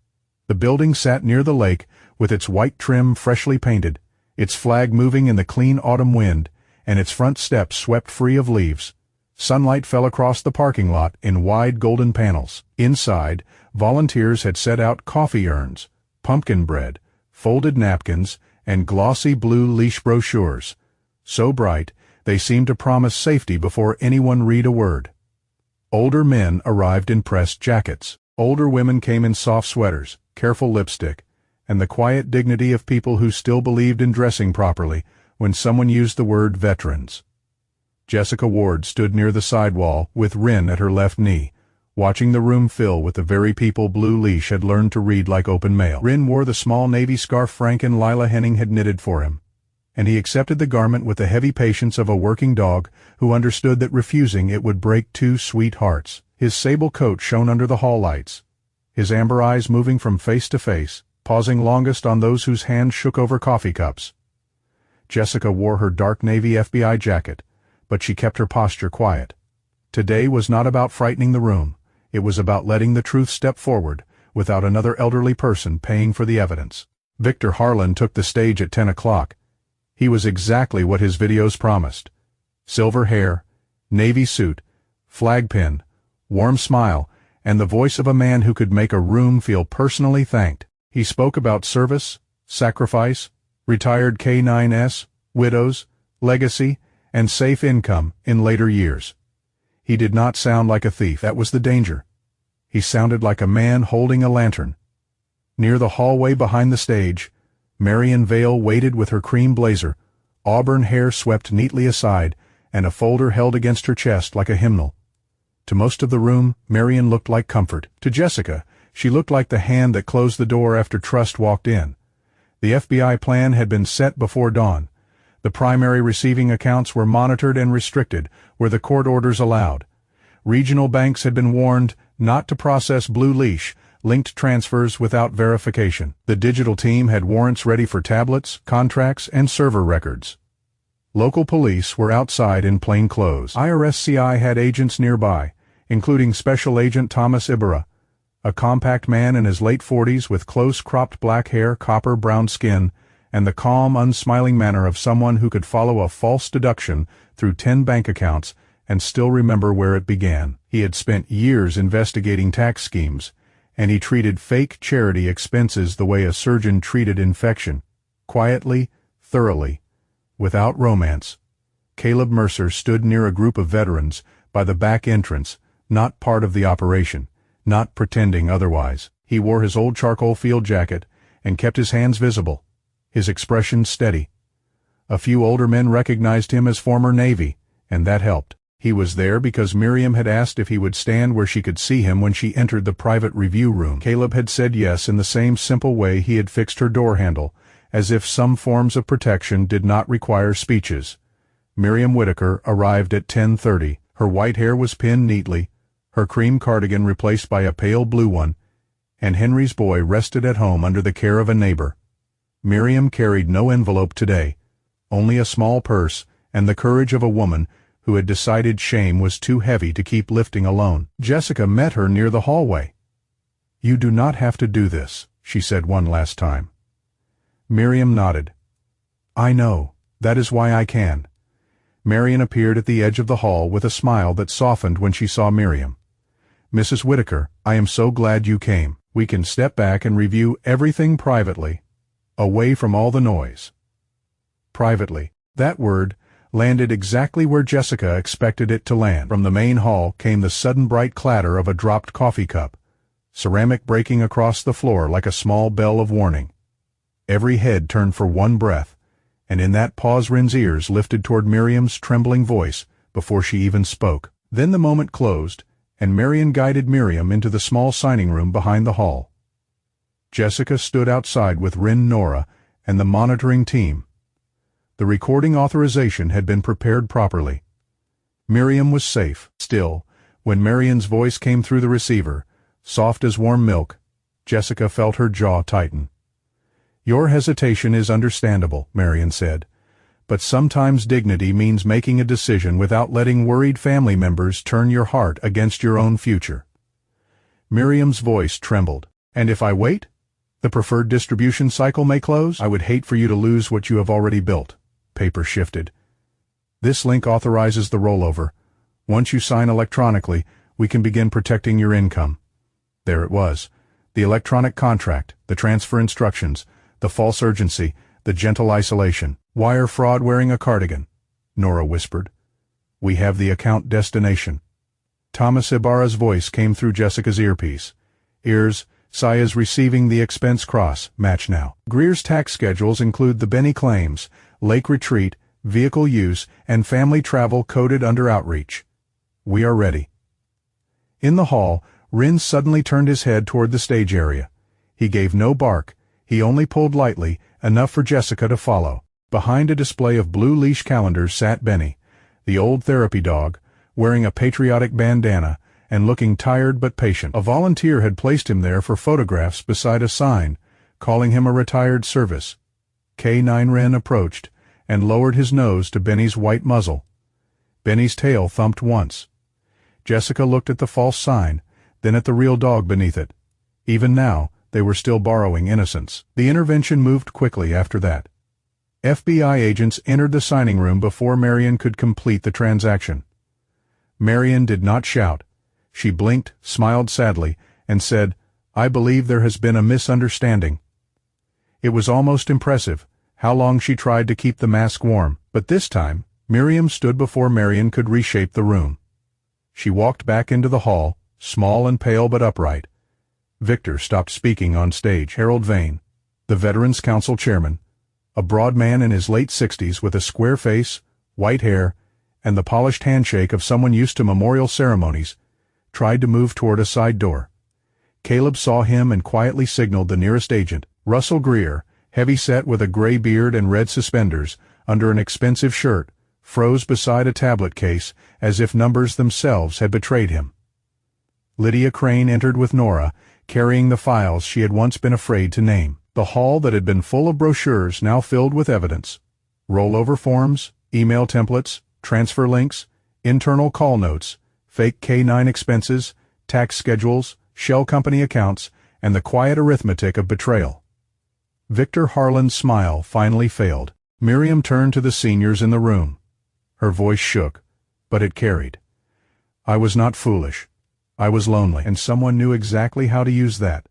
The building sat near the lake, with its white trim freshly painted, its flag moving in the clean autumn wind, and its front steps swept free of leaves. Sunlight fell across the parking lot in wide golden panels. Inside, volunteers had set out coffee urns, pumpkin bread, folded napkins, and glossy blue leash brochures. So bright, they seemed to promise safety before anyone read a word. Older men arrived in pressed jackets. Older women came in soft sweaters, careful lipstick, and the quiet dignity of people who still believed in dressing properly when someone used the word veterans. Jessica Ward stood near the sidewall with Rin at her left knee, watching the room fill with the very people Blue Leash had learned to read like open mail. Rin wore the small navy scarf Frank and Lila Henning had knitted for him, and he accepted the garment with the heavy patience of a working dog who understood that refusing it would break two sweet hearts. His sable coat shone under the hall lights, his amber eyes moving from face to face, pausing longest on those whose hands shook over coffee cups. Jessica wore her dark navy FBI jacket, but she kept her posture quiet. Today was not about frightening the room. It was about letting the truth step forward, without another elderly person paying for the evidence. Victor Harlan took the stage at 10 o'clock. He was exactly what his videos promised. Silver hair, navy suit, flag pin, warm smile, and the voice of a man who could make a room feel personally thanked. He spoke about service, sacrifice, retired K-9S, widows, legacy, and safe income in later years. He did not sound like a thief. That was the danger. He sounded like a man holding a lantern. Near the hallway behind the stage, Marion Vale waited with her cream blazer, auburn hair swept neatly aside, and a folder held against her chest like a hymnal. To most of the room, Marion looked like comfort. To Jessica, she looked like the hand that closed the door after Trust walked in. The FBI plan had been set before dawn. The primary receiving accounts were monitored and restricted where the court orders allowed. Regional banks had been warned not to process blue leash, linked transfers without verification. The digital team had warrants ready for tablets, contracts, and server records. Local police were outside in plain clothes. IRS-CI had agents nearby, including Special Agent Thomas Ibarra, a compact man in his late 40s with close-cropped black hair, copper-brown skin, and the calm, unsmiling manner of someone who could follow a false deduction through 10 bank accounts and still remember where it began. He had spent years investigating tax schemes, and he treated fake charity expenses the way a surgeon treated infection, quietly, thoroughly, without romance. Caleb Mercer stood near a group of veterans by the back entrance, not part of the operation, not pretending otherwise. He wore his old charcoal field jacket and kept his hands visible, his expression steady. A few older men recognized him as former Navy, and that helped. He was there because Miriam had asked if he would stand where she could see him when she entered the private review room. Caleb had said yes in the same simple way he had fixed her door handle, as if some forms of protection did not require speeches. Miriam Whitaker arrived at 10:30. Her white hair was pinned neatly, her cream cardigan replaced by a pale blue one, and Henry's boy rested at home under the care of a neighbor. Miriam carried no envelope today, only a small purse and the courage of a woman who had decided shame was too heavy to keep lifting alone. Jessica met her near the hallway. "You do not have to do this," she said one last time. Miriam nodded. "I know. That is why I can." Marion appeared at the edge of the hall with a smile that softened when she saw Miriam. "Mrs. Whitaker, I am so glad you came. We can step back and review everything privately, away from all the noise." Privately. That word landed exactly where Jessica expected it to land. From the main hall came the sudden bright clatter of a dropped coffee cup, ceramic breaking across the floor like a small bell of warning. Every head turned for one breath, and in that pause Rin's ears lifted toward Miriam's trembling voice before she even spoke. Then the moment closed, and Marion guided Miriam into the small signing room behind the hall. Jessica stood outside with Rin Nora and the monitoring team. The recording authorization had been prepared properly. Miriam was safe. Still, when Marion's voice came through the receiver, soft as warm milk, Jessica felt her jaw tighten. "Your hesitation is understandable," Marion said, "but sometimes dignity means making a decision without letting worried family members turn your heart against your own future." Miriam's voice trembled. "And if I wait? The preferred distribution cycle may close? I would hate for you to lose what you have already built." Paper shifted. "This link authorizes the rollover. Once you sign electronically, we can begin protecting your income." There it was. The electronic contract, the transfer instructions, the false urgency, the gentle isolation. "Wire fraud wearing a cardigan," Nora whispered. "We have the account destination." Thomas Ibarra's voice came through Jessica's earpiece. "Ears, Saya's receiving the expense cross. Match now." Greer's tax schedules include the Benny claims, lake retreat, vehicle use, and family travel coded under outreach. We are ready. In the hall, Rin suddenly turned his head toward the stage area. He gave no bark. He only pulled lightly, enough for Jessica to follow. Behind a display of blue leash calendars sat Benny, the old therapy dog, wearing a patriotic bandana and looking tired but patient. A volunteer had placed him there for photographs beside a sign, calling him a retired service. K9 Ren approached, and lowered his nose to Benny's white muzzle. Benny's tail thumped once. Jessica looked at the false sign, then at the real dog beneath it. Even now, they were still borrowing innocence. The intervention moved quickly after that. FBI agents entered the signing room before Marion could complete the transaction. Marion did not shout. She blinked, smiled sadly, and said, "I believe there has been a misunderstanding." It was almost impressive how long she tried to keep the mask warm, but this time, Miriam stood before Marion could reshape the room. She walked back into the hall, small and pale but upright. Victor stopped speaking on stage. Harold Vane, the Veterans Council chairman, a broad man in his late 60s with a square face, white hair, and the polished handshake of someone used to memorial ceremonies, tried to move toward a side door. Caleb saw him and quietly signaled the nearest agent. Russell Greer, heavy-set with a gray beard and red suspenders, under an expensive shirt, froze beside a tablet case as if numbers themselves had betrayed him. Lydia Crane entered with Nora, carrying the files she had once been afraid to name. The hall that had been full of brochures now filled with evidence. Rollover forms, email templates, transfer links, internal call notes, fake K-9 expenses, tax schedules, shell company accounts, and the quiet arithmetic of betrayal. Victor Harlan's smile finally failed. Miriam turned to the seniors in the room. Her voice shook, but it carried. "I was not foolish. I was lonely, and someone knew exactly how to use that."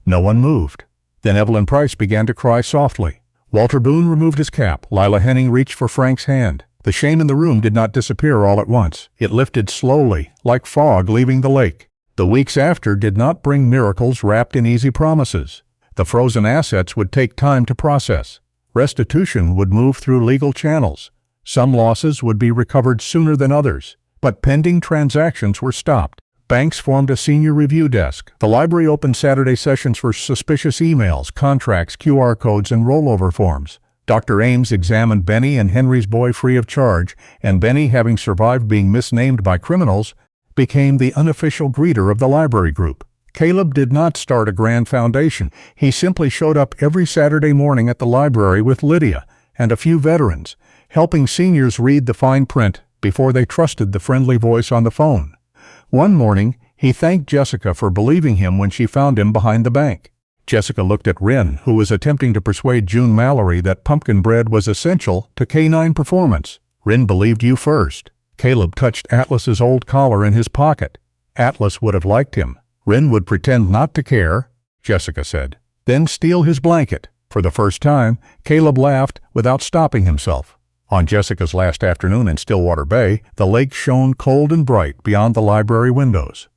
No one moved. Then Evelyn Price began to cry softly. Walter Boone removed his cap. Lila Henning reached for Frank's hand. The shame in the room did not disappear all at once. It lifted slowly, like fog leaving the lake. The weeks after did not bring miracles wrapped in easy promises. The frozen assets would take time to process. Restitution would move through legal channels. Some losses would be recovered sooner than others. But pending transactions were stopped. Banks formed a senior review desk. The library opened Saturday sessions for suspicious emails, contracts, QR codes, and rollover forms. Dr. Ames examined Benny and Henry's boy free of charge, and Benny, having survived being misnamed by criminals, became the unofficial greeter of the library group. Caleb did not start a grand foundation. He simply showed up every Saturday morning at the library with Lydia and a few veterans, helping seniors read the fine print before they trusted the friendly voice on the phone. One morning, he thanked Jessica for believing him when she found him behind the bank. Jessica looked at Wren, who was attempting to persuade June Mallory that pumpkin bread was essential to K-9 performance. "Wren believed you first." Caleb touched Atlas's old collar in his pocket. Atlas would have liked him. "Wren would pretend not to care," Jessica said, "then steal his blanket." For the first time, Caleb laughed without stopping himself. On Jessica's last afternoon in Stillwater Bay, the lake shone cold and bright beyond the library windows.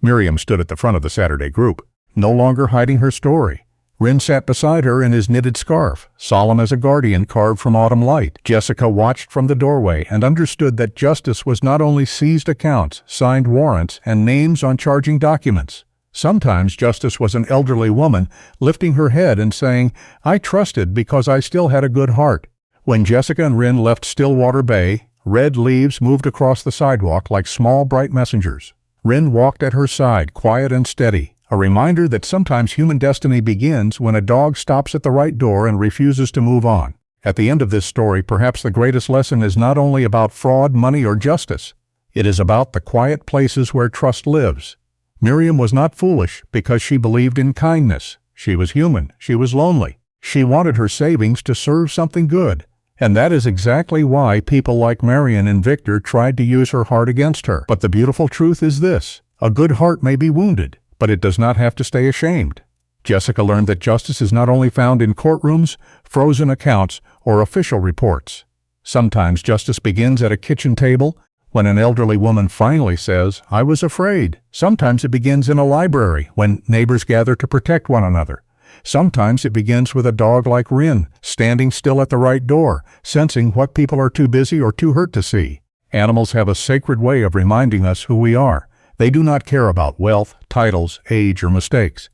Miriam stood at the front of the Saturday group, no longer hiding her story. Wren sat beside her in his knitted scarf, solemn as a guardian carved from autumn light. Jessica watched from the doorway and understood that justice was not only seized accounts, signed warrants, and names on charging documents. Sometimes justice was an elderly woman lifting her head and saying, "I trusted because I still had a good heart." When Jessica and Wren left Stillwater Bay, red leaves moved across the sidewalk like small bright messengers. Wren walked at her side, quiet and steady, a reminder that sometimes human destiny begins when a dog stops at the right door and refuses to move on. At the end of this story, perhaps the greatest lesson is not only about fraud, money, or justice. It is about the quiet places where trust lives. Miriam was not foolish because she believed in kindness. She was human. She was lonely. She wanted her savings to serve something good. And that is exactly why people like Marion and Victor tried to use her heart against her. But the beautiful truth is this: a good heart may be wounded, but it does not have to stay ashamed. Jessica learned that justice is not only found in courtrooms, frozen accounts, or official reports. Sometimes justice begins at a kitchen table when an elderly woman finally says, "I was afraid." Sometimes it begins in a library when neighbors gather to protect one another. Sometimes it begins with a dog like Wren, standing still at the right door, sensing what people are too busy or too hurt to see. Animals have a sacred way of reminding us who we are. They do not care about wealth, titles, age, or mistakes.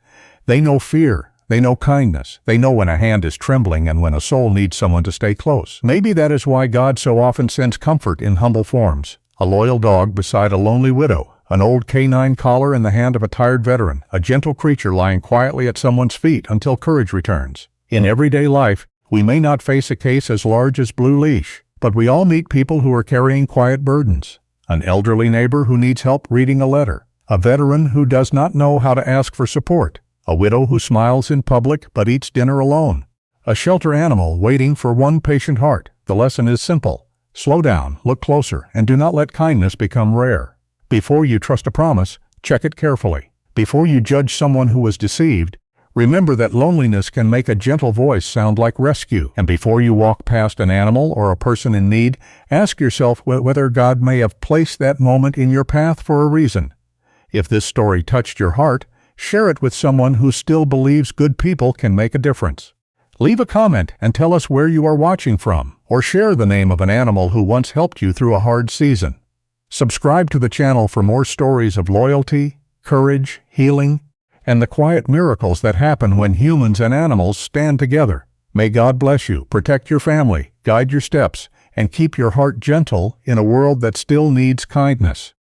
They know fear. They know kindness. They know when a hand is trembling and when a soul needs someone to stay close. Maybe that is why God so often sends comfort in humble forms. A loyal dog beside a lonely widow, an old K-9 collar in the hand of a tired veteran, a gentle creature lying quietly at someone's feet until courage returns. In everyday life, We may not face a case as large as Blue Leash, but we all meet people who are carrying quiet burdens. An elderly neighbor who needs help reading a letter, a veteran who does not know how to ask for support, a widow who smiles in public but eats dinner alone, a shelter animal waiting for one patient heart. The lesson is simple. Slow down, look closer, and do not let kindness become rare. Before you trust a promise, check it carefully. Before you judge someone who was deceived, remember that loneliness can make a gentle voice sound like rescue. And before you walk past an animal or a person in need, ask yourself whether God may have placed that moment in your path for a reason. If this story touched your heart, share it with someone who still believes good people can make a difference. Leave a comment and tell us where you are watching from, or share the name of an animal who once helped you through a hard season. Subscribe to the channel for more stories of loyalty, courage, healing, and the quiet miracles that happen when humans and animals stand together. May God bless you, protect your family, guide your steps, and keep your heart gentle in a world that still needs kindness.